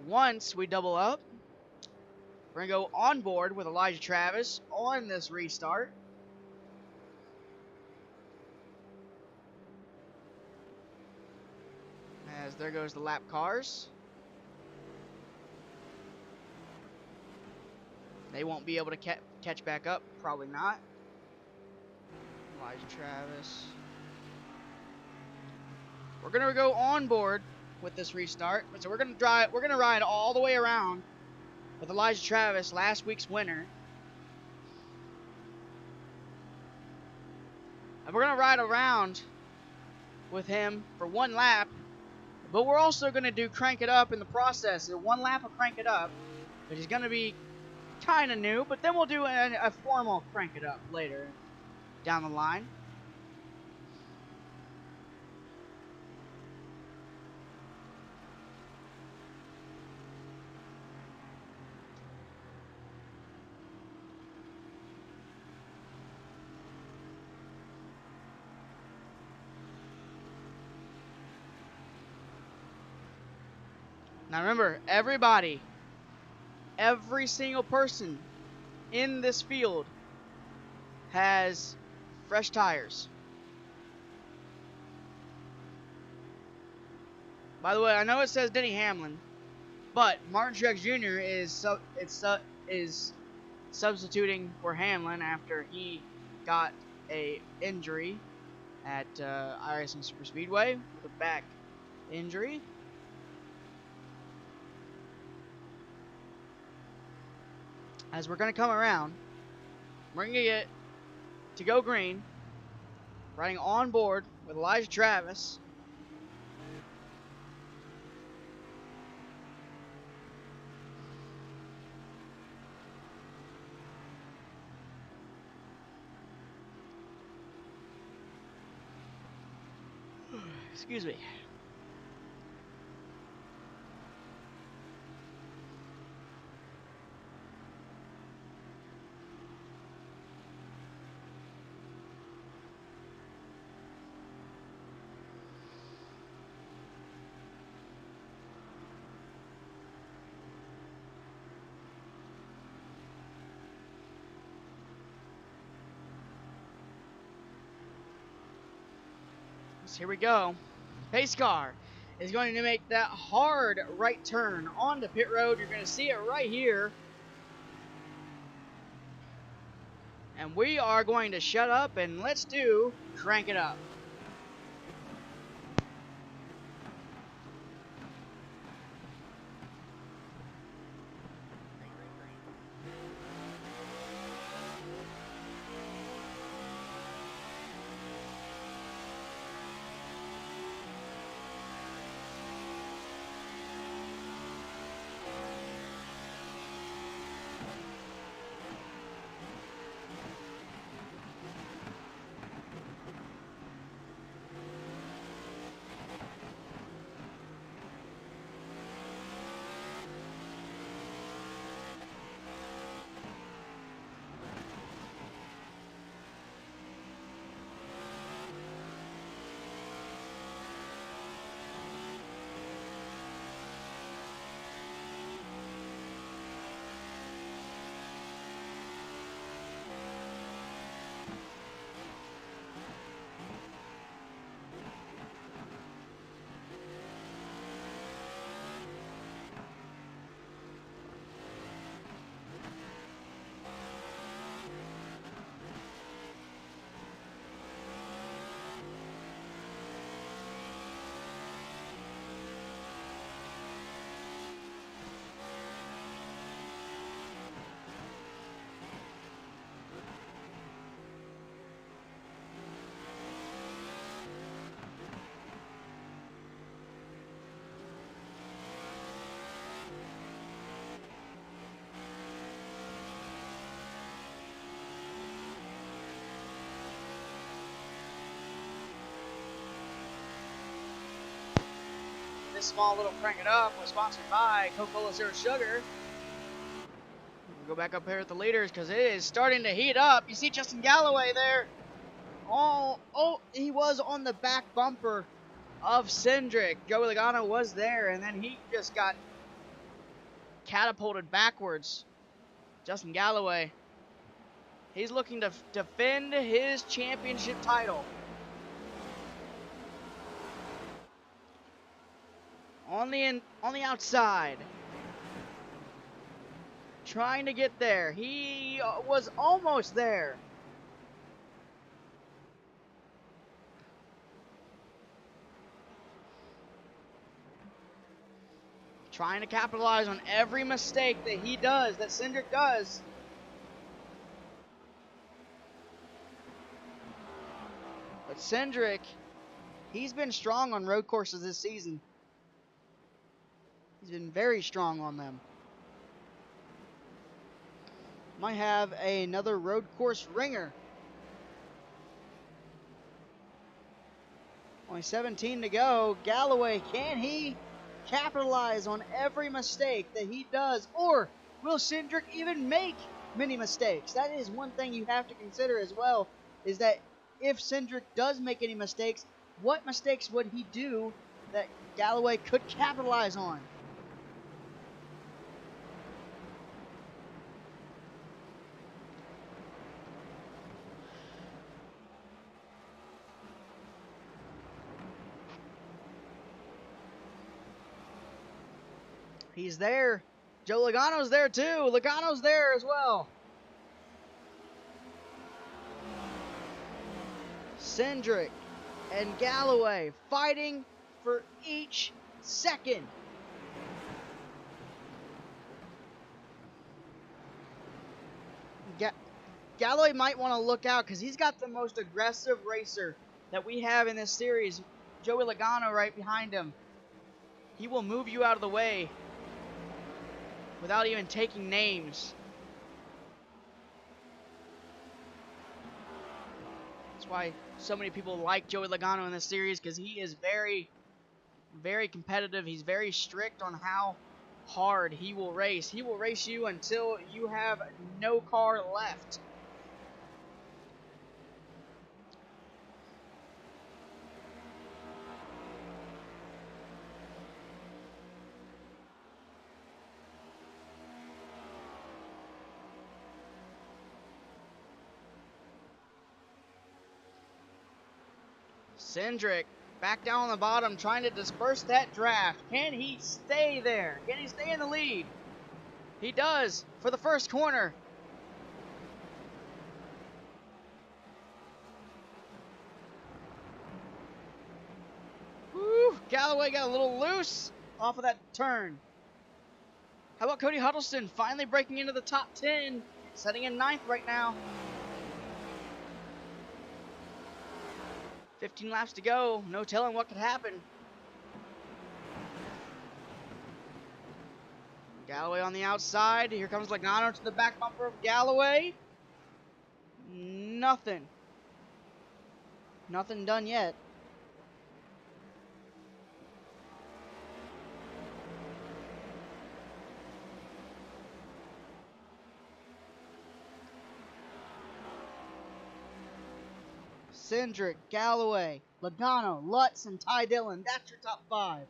Once we double up, we're going to go on board with Elijah Travis on this restart. As there goes the lap cars. They won't be able to catch back up. Probably not. Elijah Travis. We're going to go on board with this restart. So we're going to ride all the way around with Elijah Travis, last week's winner. And we're going to ride around with him for one lap. But we're also going to do Crank It Up in the process. One lap of Crank It Up, which is going to be kind of new. But then we'll do a formal Crank It Up later down the line. Now remember, everybody, every single person in this field has fresh tires. By the way, I know it says Denny Hamlin, but Martin Truex Jr. is substituting for Hamlin after he got a injury at iRacing Super Speedway with a back injury. As we're going to come around, we're going to get to go green, riding on board with Elijah Travis. Excuse me. Here we go. Pace car is going to make that hard right turn onto pit road. You're going to see it right here. And we are going to shut up and let's do Crank It Up. This small little Crank It Up was sponsored by Coca-Cola Zero Sugar. We'll go back up here with the leaders because it is starting to heat up. You see Justin Galloway there. Oh, he was on the back bumper of Cindric. Joey Logano was there, and then he just got catapulted backwards. Justin Galloway. He's looking to defend his championship title. On the outside. Trying to get there. He was almost there. Trying to capitalize on every mistake that he does, that Cindric does. But Cindric, he's been strong on road courses this season. He's been very strong on them. Might have another road course ringer. Only 17 to go. Galloway, can he capitalize on every mistake that he does? Or will Cindric even make many mistakes? That is one thing you have to consider as well, is that if Cindric does make any mistakes, what mistakes would he do that Galloway could capitalize on? He's there. Joe Logano's there too. Logano's there as well. Cindric and Galloway fighting for each second. Galloway might want to look out because he's got the most aggressive racer that we have in this series. Joey Logano right behind him. He will move you out of the way without even taking names. That's why so many people like Joey Logano in this series, because he is very, very competitive. He's very strict on how hard he will race. He will race you until you have no car left. Cindric back down on the bottom, trying to disperse that draft. Can he stay there? Can he stay in the lead? He does for the first corner. Woo! Galloway got a little loose off of that turn. How about Cody Huddleston finally breaking into the top 10, setting in 9th right now. 15 laps to go. No telling what could happen. Galloway on the outside. Here comes Logano to the back bumper of Galloway. Nothing. Nothing done yet. Cindric, Galloway, Logano, Lutz, and Ty Dillon. That's your top 5.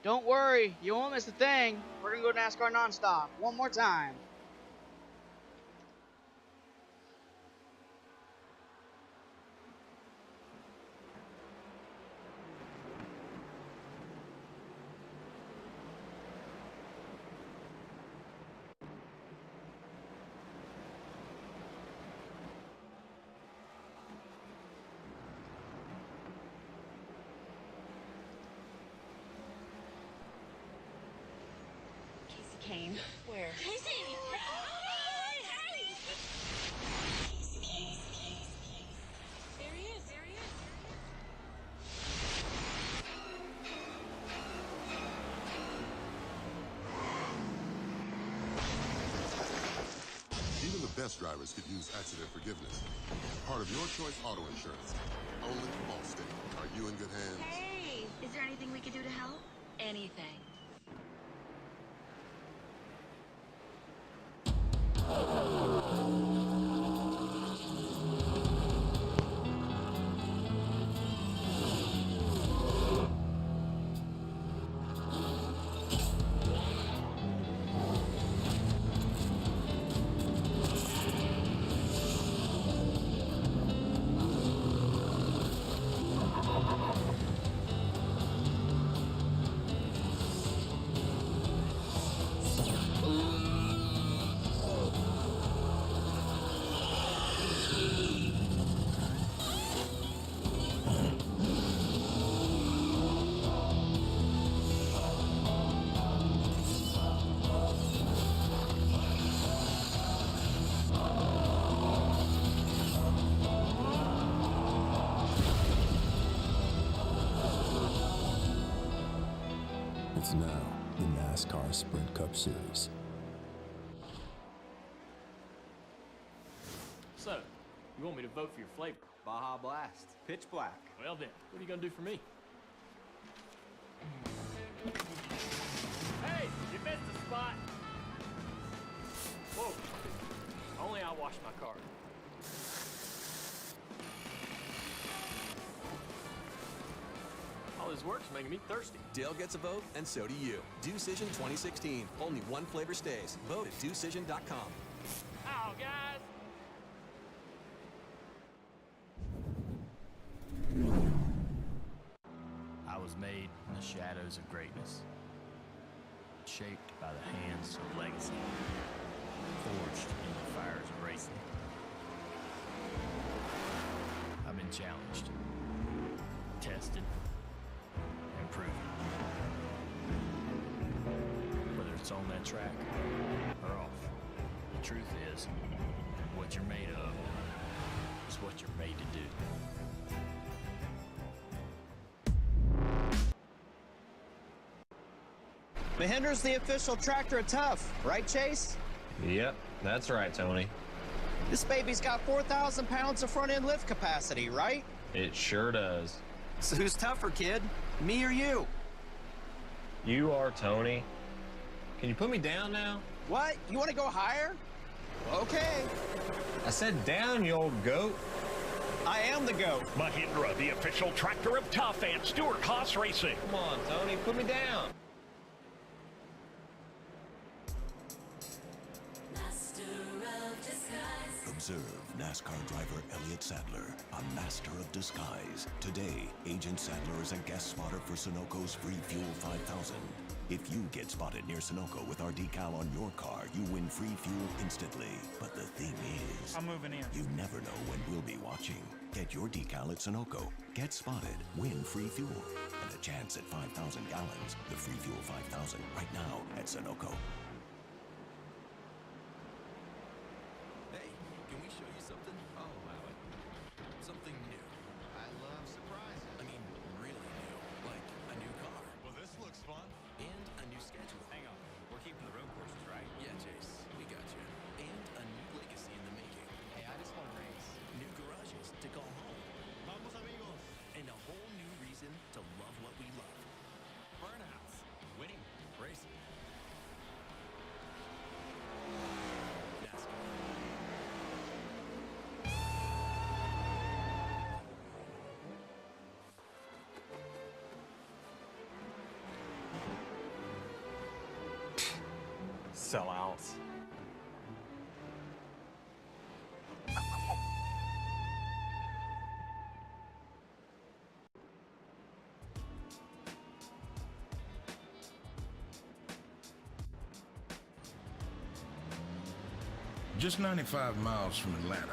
Don't worry, you won't miss a thing. We're going to go NASCAR nonstop. One more time. Kane. Where? Casey! There he is. There he is. test drivers could use accident forgiveness. Part of your choice auto insurance. Only Allstate. Are you in good hands? Hey, is there anything we could do to help? Anything. It's now the NASCAR Sprint Cup Series. So, you want me to vote for your flavor? Baja Blast. Pitch black. Well then, what are you gonna do for me? Hey, you missed a spot. Whoa. Only I wash my car. All this work's making me thirsty. Dale gets a vote, and so do you. DECISION 2016. Only one flavor stays. Vote at DECISION.com. Oh, guys. I was made in the shadows of greatness, shaped by the hands of legacy, forged in the fires of racing. I've been challenged, tested, and proven. Whether it's on that track or off, the truth is, what you're made of is what you're made to do. Mahindra's the official tractor of Tough, right, Chase? Yep, that's right, Tony. This baby's got 4,000 pounds of front-end lift capacity, right? It sure does. So who's tougher, kid? Me or you? You are, Tony. Can you put me down now? What? You want to go higher? Okay. I said down, you old goat. I am the GOAT. Mahindra, the official tractor of Tough and Stewart-Haas Racing. Come on, Tony, put me down. Observe NASCAR driver Elliott Sadler, a master of disguise. Today, Agent Sadler is a guest spotter for Sunoco's Free Fuel 5000. If you get spotted near Sunoco with our decal on your car, you win free fuel instantly. But the thing is, I'm moving in. You never know when we'll be watching. Get your decal at Sunoco. Get spotted, win free fuel, and a chance at 5,000 gallons. The Free Fuel 5000 right now at Sunoco. Hey, can we show you something? I'll allow it. Something new. I love surprises. I mean, really new. Like a new car. Well, this looks fun. And a new schedule. Hang on. We're keeping the road courses, right? Yeah, Chase. We got you. And a new legacy in the making. Hey, I just want to race. New garages to call home. Vamos, amigos. And a whole new reason to love what we love. Burnouts. Winning. Racing. Sellouts. Just 95 miles from Atlanta,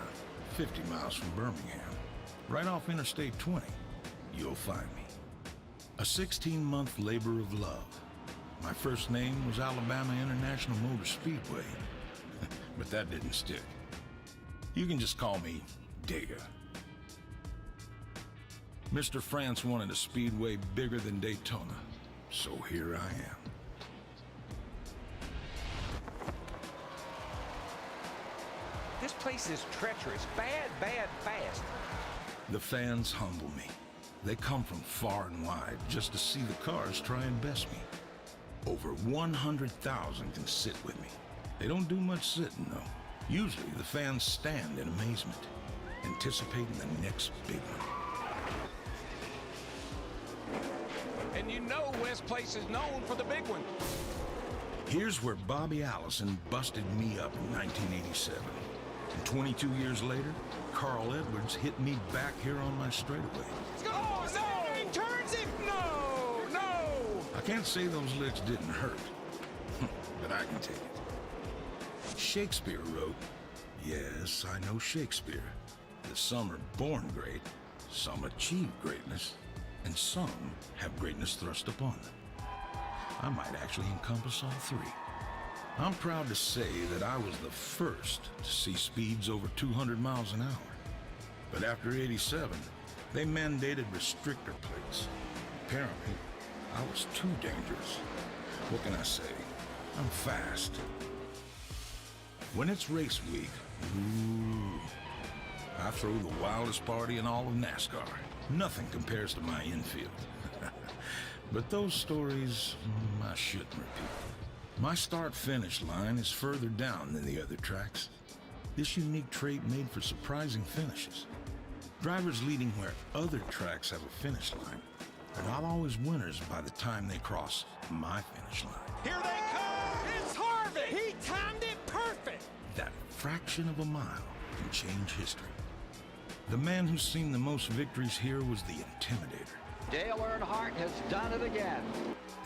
50 miles from Birmingham, right off Interstate 20, you'll find me. A 16-month labor of love. My first name was Alabama International Motor Speedway, but that didn't stick. You can just call me Digger. Mr. France wanted a speedway bigger than Daytona, so here I am. This place is treacherous. Bad, bad, fast. The fans humble me. They come from far and wide just to see the cars try and best me. Over 100,000 can sit with me. They don't do much sitting, though. Usually, the fans stand in amazement, anticipating the next big one. And you know West Place is known for the big one. Here's where Bobby Allison busted me up in 1987. And 22 years later, Carl Edwards hit me back here on my straightaway. Oh, no! He turns him! No! No! I can't say those licks didn't hurt, but I can take it. Shakespeare wrote, yes, I know Shakespeare, that some are born great, some achieve greatness, and some have greatness thrust upon them. I might actually encompass all three. I'm proud to say that I was the first to see speeds over 200 miles an hour. But after 87, they mandated restrictor plates. Apparently, I was too dangerous. What can I say? I'm fast. When it's race week, ooh, I throw the wildest party in all of NASCAR. Nothing compares to my infield. But those stories, I shouldn't repeat. My start-finish line is further down than the other tracks. This unique trait made for surprising finishes. Drivers leading where other tracks have a finish line are not always winners by the time they cross my finish line. Here they come! It's Harvick! He timed it perfect! That fraction of a mile can change history. The man who's seen the most victories here was the Intimidator. Dale Earnhardt has done it again.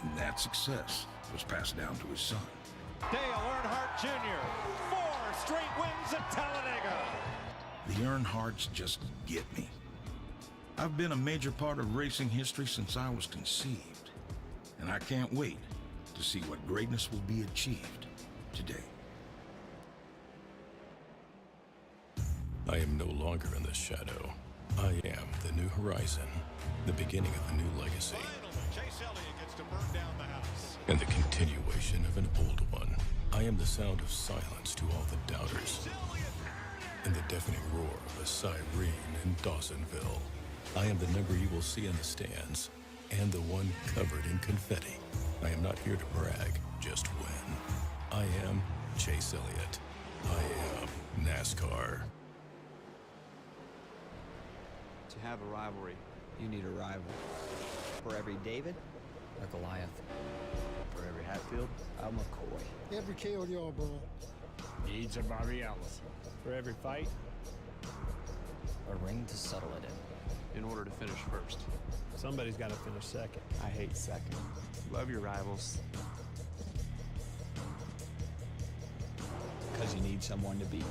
And that success was passed down to his son. Dale Earnhardt Jr., 4 straight wins at Talladega. The Earnhardts just get me. I've been a major part of racing history since I was conceived, and I can't wait to see what greatness will be achieved today. I am no longer in the shadow. I am the new horizon, the beginning of a new legacy. Chase Elliott gets to burn down the house. And the continuation of an old one. I am the sound of silence to all the doubters. And the deafening roar of a siren in Dawsonville. I am the number you will see in the stands, and the one covered in confetti. I am not here to brag, just win. I am Chase Elliott. I am NASCAR. To have a rivalry, you need a rival. For every David, a Goliath. For every Hatfield, a McCoy. Every KO Yarborough needs a Bobby Allison. For every fight, a ring to settle it in. In order to finish first. Somebody's got to finish second. I hate second. Love your rivals. Because you need someone to beat.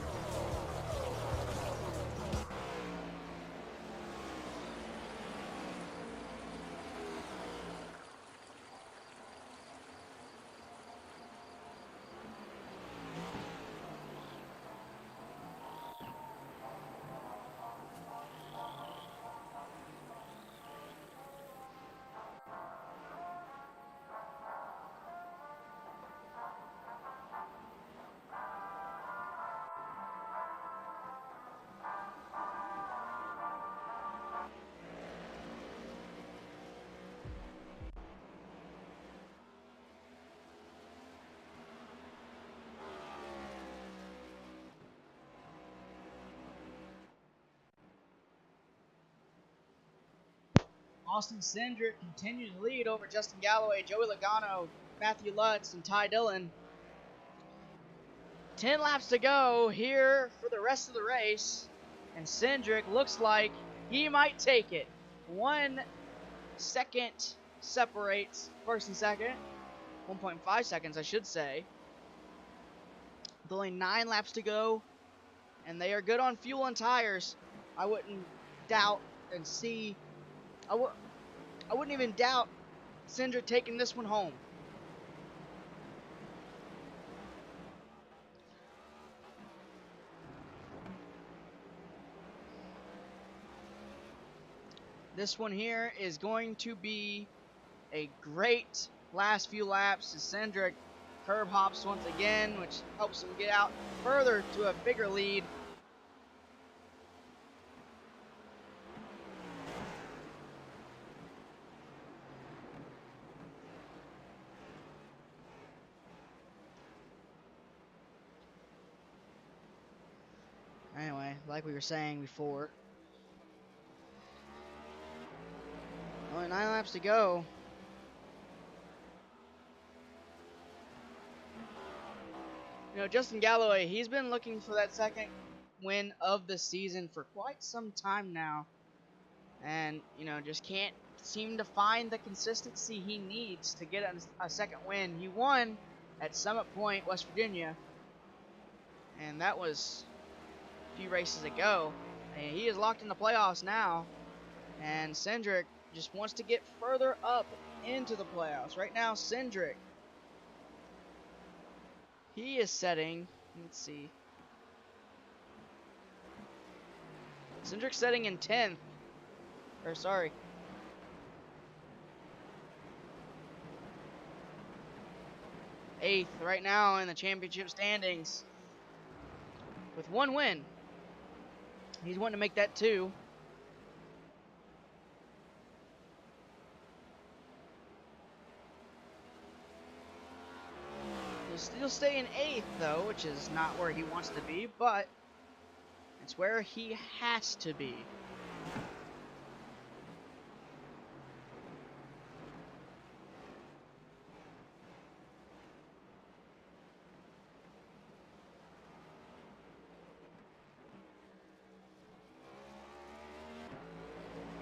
Austin Cindric continues to lead over Justin Galloway, Joey Logano, Matthew Lutz, and Ty Dillon. 10 laps to go here for the rest of the race, and Cindric looks like he might take it. 1 second separates first and second. 1.5 seconds, I should say. With only 9 laps to go, and they are good on fuel and tires. I wouldn't doubt and see. I wouldn't even doubt Cindric taking this one home. This one here is going to be a great last few laps as Cindric curb hops once again, which helps him get out further to a bigger lead Anyway, like we were saying before, only 9 laps to go. You know, Justin Galloway, he's been looking for that second win of the season for quite some time now. And, you know, just can't seem to find the consistency he needs to get a second win. He won at Summit Point, West Virginia. And that was a few races ago. And he is locked in the playoffs now. And Cindric just wants to get further up into the playoffs. Right now, Cindric, he is setting, let's see. Cindric setting in 10th. Or sorry. 8th right now in the championship standings. With 1 win. He's wanting to make that 2. He'll still stay in 8th though, which is not where he wants to be, but it's where he has to be.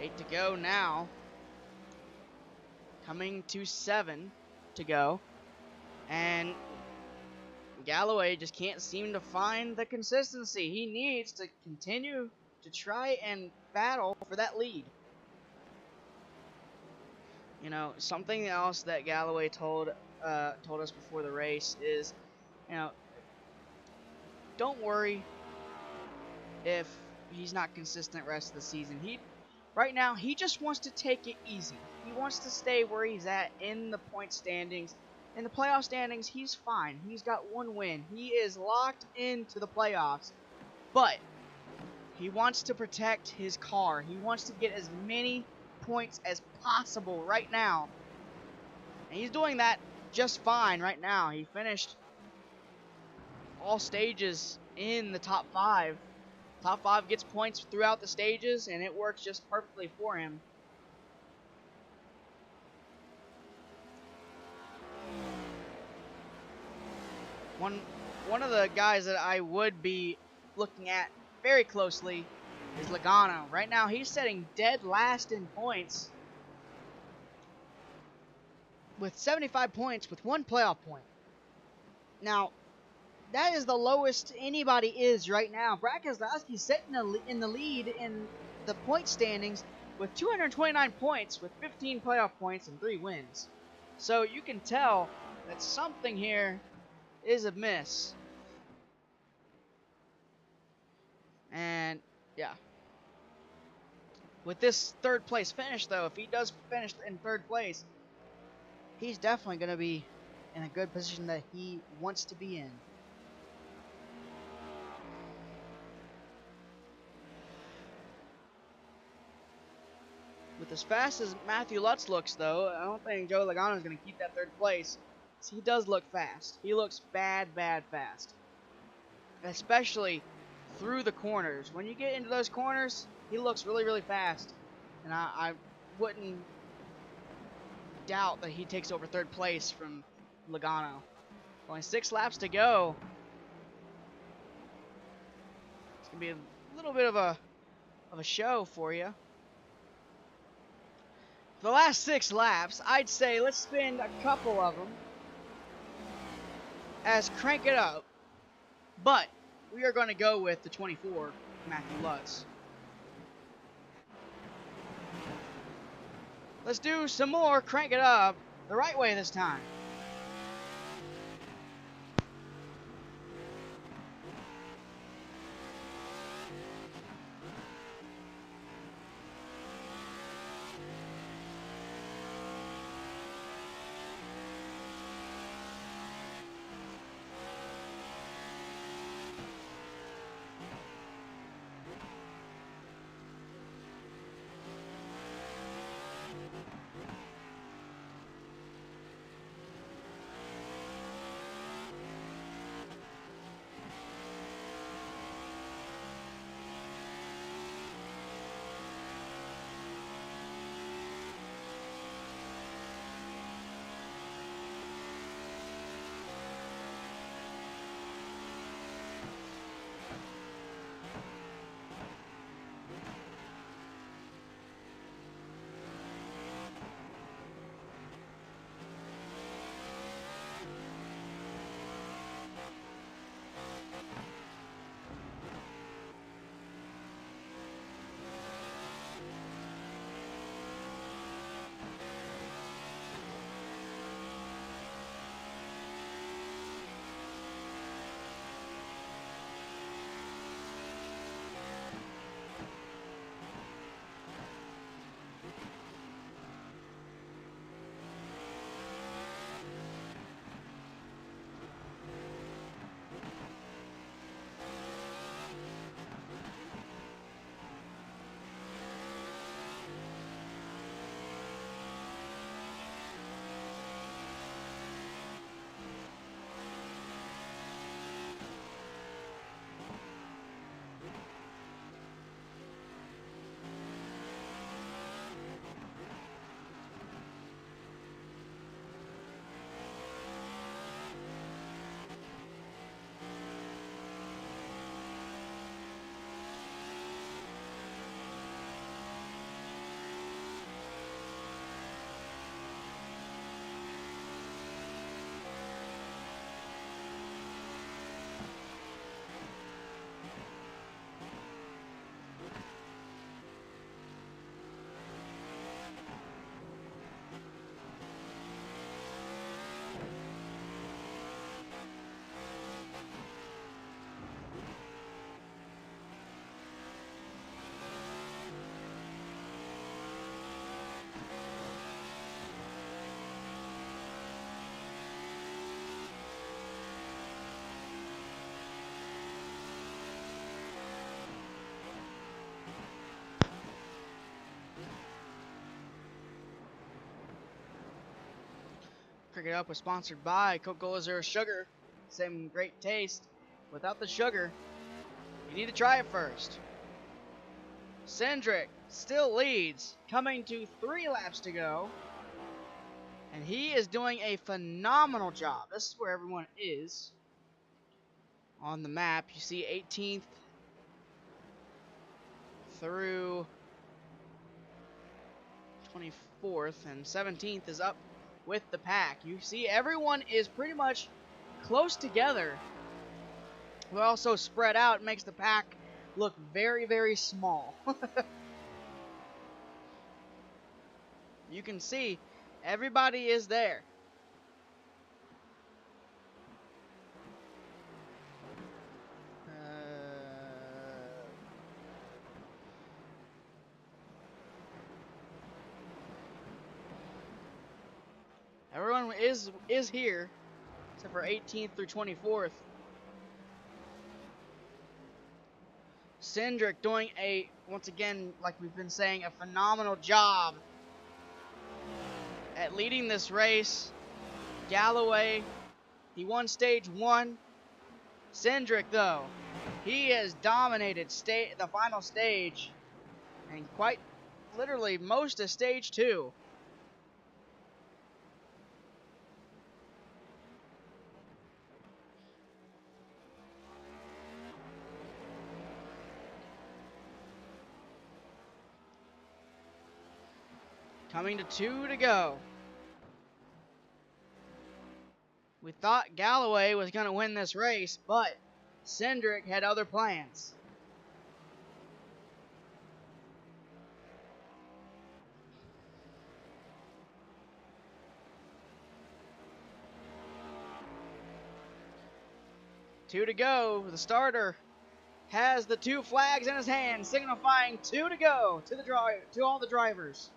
Eight to go now. Coming to 7 to go. And Galloway just can't seem to find the consistency. He needs to continue to try and battle for that lead. You know, something else that Galloway told us before the race is, you know, don't worry if he's not consistent rest of the season. Right now, he just wants to take it easy. He wants to stay where he's at in the point standings. In the playoff standings, he's fine. He's got 1 win. He is locked into the playoffs. But he wants to protect his car. He wants to get as many points as possible right now. And he's doing that just fine right now. He finished all stages in the top 5. Top 5 gets points throughout the stages, and it works just perfectly for him. One of the guys that I would be looking at very closely is Logano. Right now, he's setting dead last in points with 75 points with 1 playoff point. Now, that is the lowest anybody is right now. Brad Keselowski's sitting in the lead in the point standings with 229 points with 15 playoff points and 3 wins. So you can tell that something here is amiss. And yeah. With this 3rd place finish though, if he does finish in 3rd place, he's definitely going to be in a good position that he wants to be in. With as fast as Matthew Lutz looks, though, I don't think Joe Logano is going to keep that 3rd place. He does look fast. He looks bad fast. Especially through the corners. When you get into those corners, he looks really fast. And I wouldn't doubt that he takes over 3rd place from Logano. Only 6 laps to go. It's going to be a little bit of a show for you. The last 6 laps, I'd say let's spend a couple of them as Crank It Up, but we are going to go with the 24, Matthew Lutz. Let's do some more Crank It Up the right way this time. Crick It Up was sponsored by Coca-Cola Zero Sugar. Same great taste. Without the sugar, you need to try it first. Cindric still leads, coming to 3 laps to go. And he is doing a phenomenal job. This is where everyone is on the map. You see 18th through 24th, and 17th is up with the pack. You see everyone is pretty much close together, but also spread out. It makes the pack look very, very small. You can see everybody is there. Everyone is here, except for 18th through 24th. Cindric doing once again, like we've been saying, a phenomenal job at leading this race. Galloway, he won stage 1. Cindric, though, he has dominated the final stage, and quite literally most of stage 2. Coming to 2 to go. We thought Galloway was going to win this race, but Cindric had other plans. Two to go. The starter has the 2 flags in his hand, signifying 2 to go to all the drivers.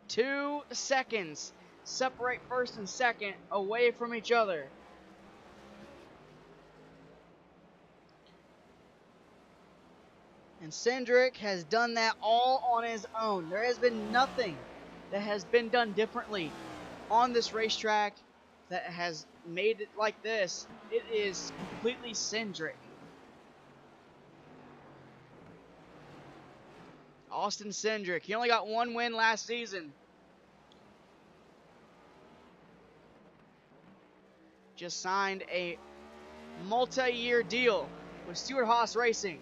Two seconds separate first and second away from each other. And Cindric has done that all on his own. There has been nothing that has been done differently on this racetrack that has made it like this. It is completely Cindric. Austin Cindric. He only got 1 win last season. Just signed a multi-year deal with Stewart-Haas Racing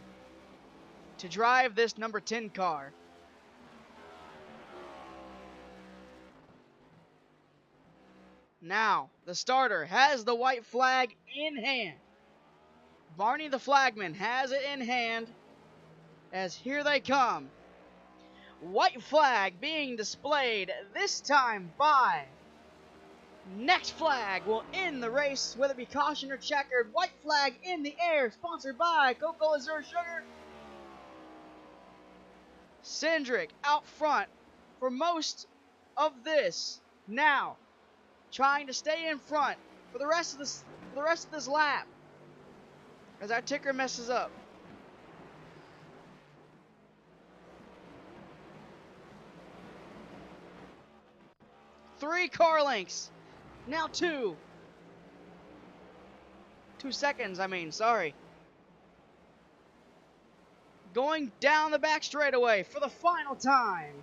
to drive this number 10 car. Now, the starter has the white flag in hand. Barney the flagman has it in hand, as here they come. White flag being displayed, this time by Next Flag will end the race, whether it be caution or checkered. White flag in the air, sponsored by Coca-Cola Zero Sugar. Cindric out front for most of this. Now, trying to stay in front for the rest of this lap, as our ticker messes up. Three car lengths. Now 2. 2 seconds, sorry. Going down the back straightaway for the final time.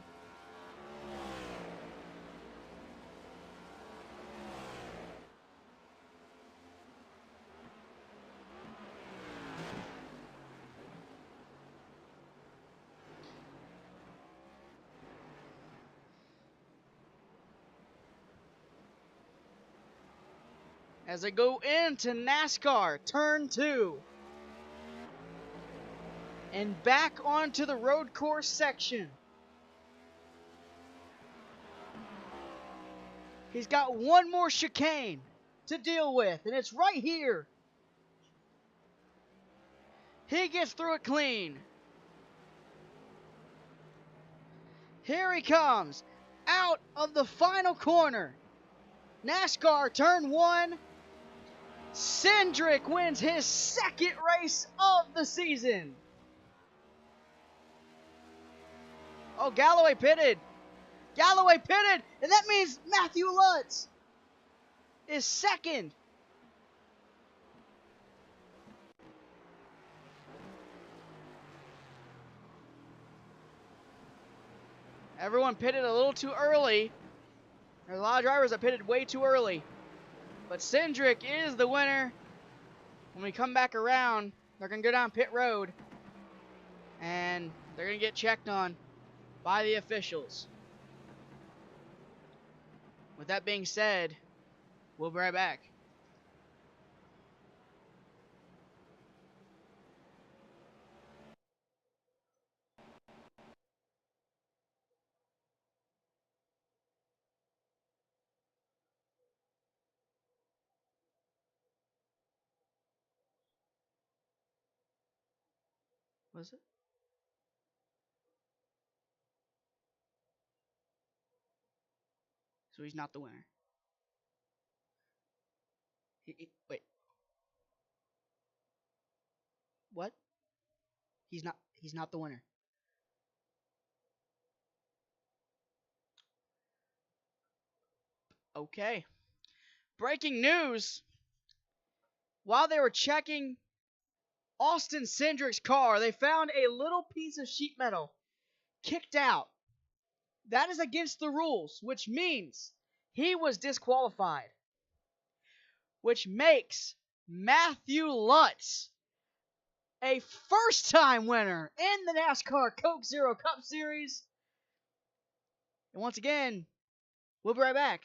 As they go into NASCAR Turn 2. And back onto the road course section. He's got one more chicane to deal with, and it's right here. He gets through it clean. Here he comes, out of the final corner. NASCAR Turn 1. Cindric wins his second race of the season. Oh, Galloway pitted. Galloway pitted, and that means Matthew Lutz is second. Everyone pitted a little too early. There's a lot of drivers that pitted way too early. But Cindric is the winner. When we come back around, they're going to go down pit road. And they're going to get checked on by the officials. With that being said, we'll be right back. Was it? So he's not the winner. Wait. What? He's not the winner. Okay. Breaking news. While they were checking Austin Cindric's car, they found a little piece of sheet metal kicked out. That is against the rules, which means he was disqualified. Which makes Matthew Lutz a first-time winner in the NASCAR Coke Zero Cup Series. And once again, we'll be right back.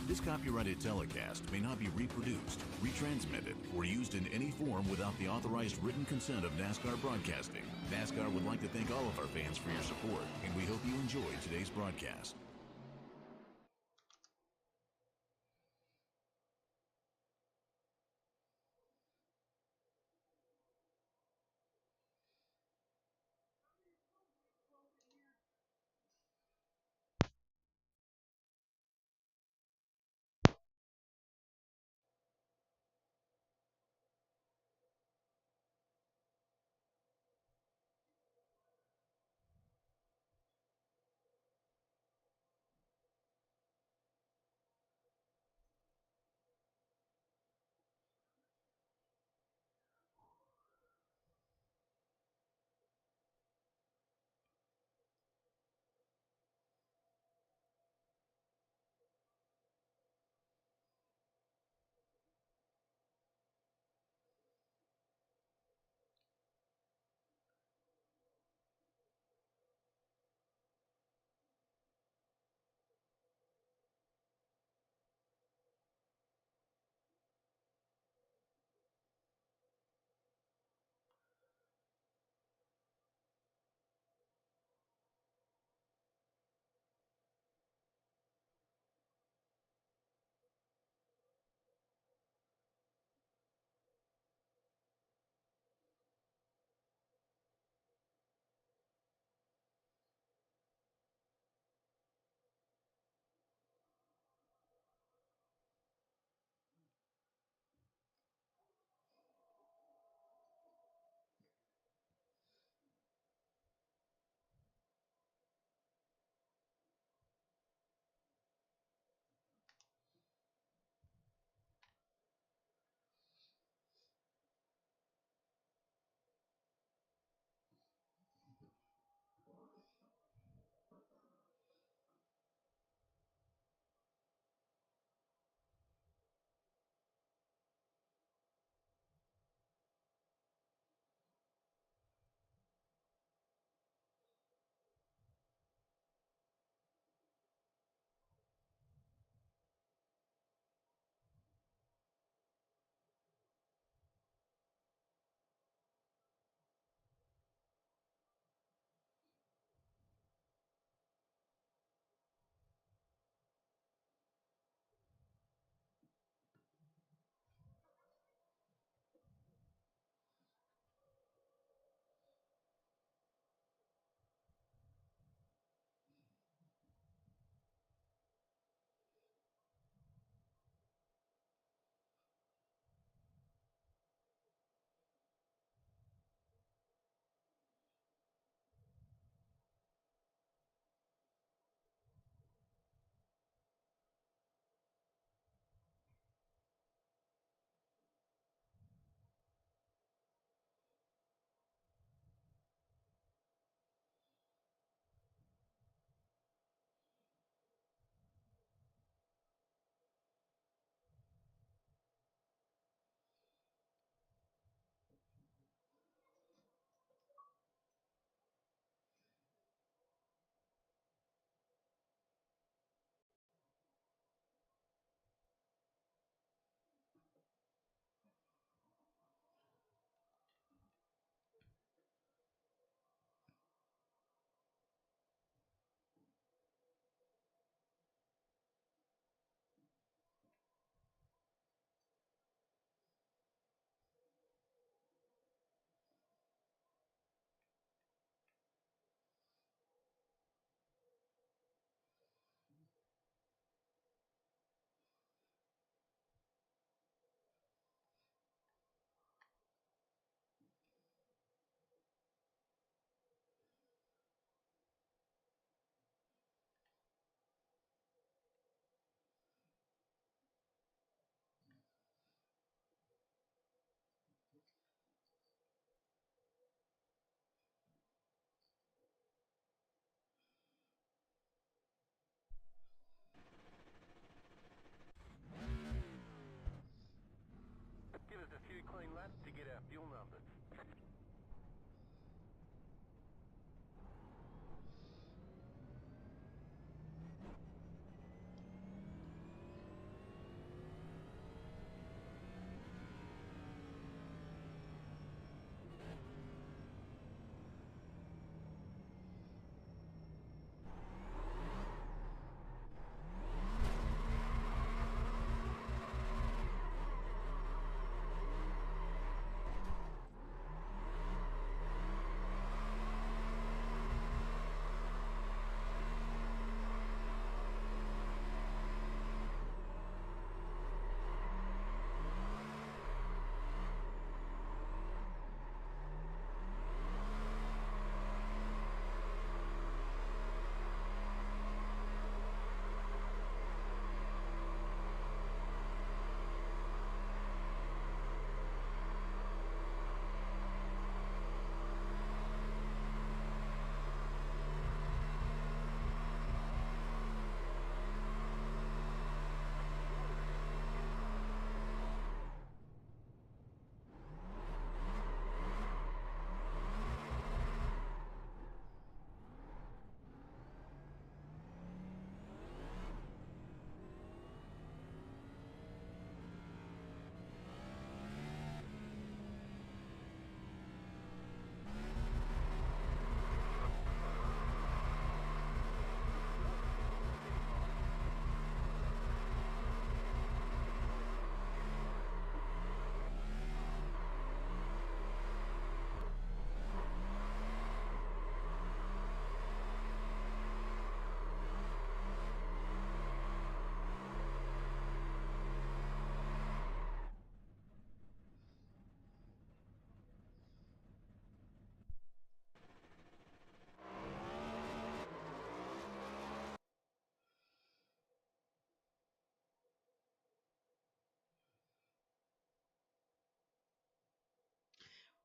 This copyrighted telecast may not be reproduced, retransmitted, or used in any form without the authorized written consent of NASCAR Broadcasting. NASCAR would like to thank all of our fans for your support, and we hope you enjoyed today's broadcast.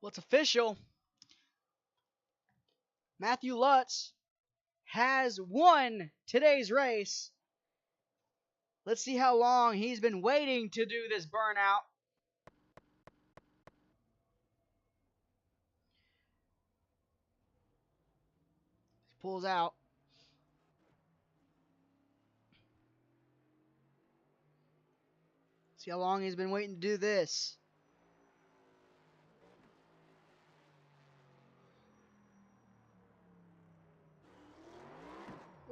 Well, it's official. Matthew Lutz has won today's race. Let's see how long he's been waiting to do this burnout. He pulls out. See how long he's been waiting to do this.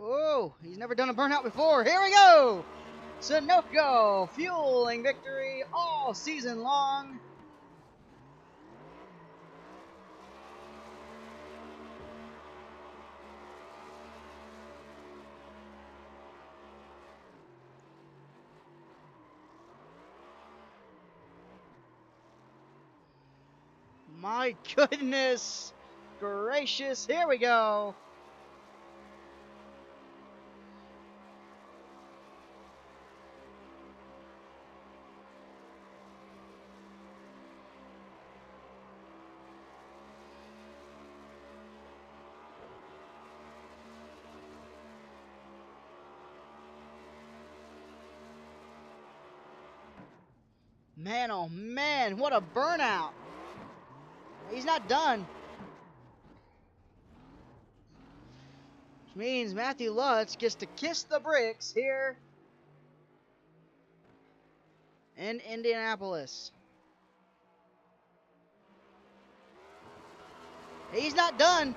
Oh, he's never done a burnout before. Here we go! Sunoco fueling victory all season long. My goodness gracious, here we go. Man, oh man, what a burnout. He's not done. Which means Matthew Lutz gets to kiss the bricks here in Indianapolis. He's not done.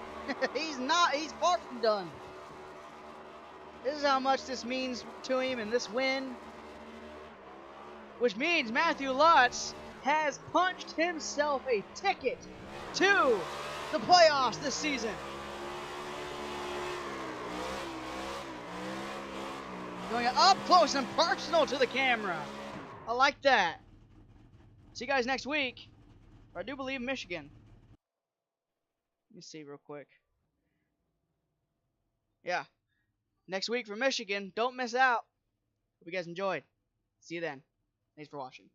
He's far from done. This is how much this means to him in this win. Which means Matthew Lutz has punched himself a ticket to the playoffs this season. Going up close and personal to the camera. I like that. See you guys next week. I do believe Michigan. Let me see real quick. Yeah. Next week for Michigan. Don't miss out. Hope you guys enjoyed. See you then. Thanks for watching.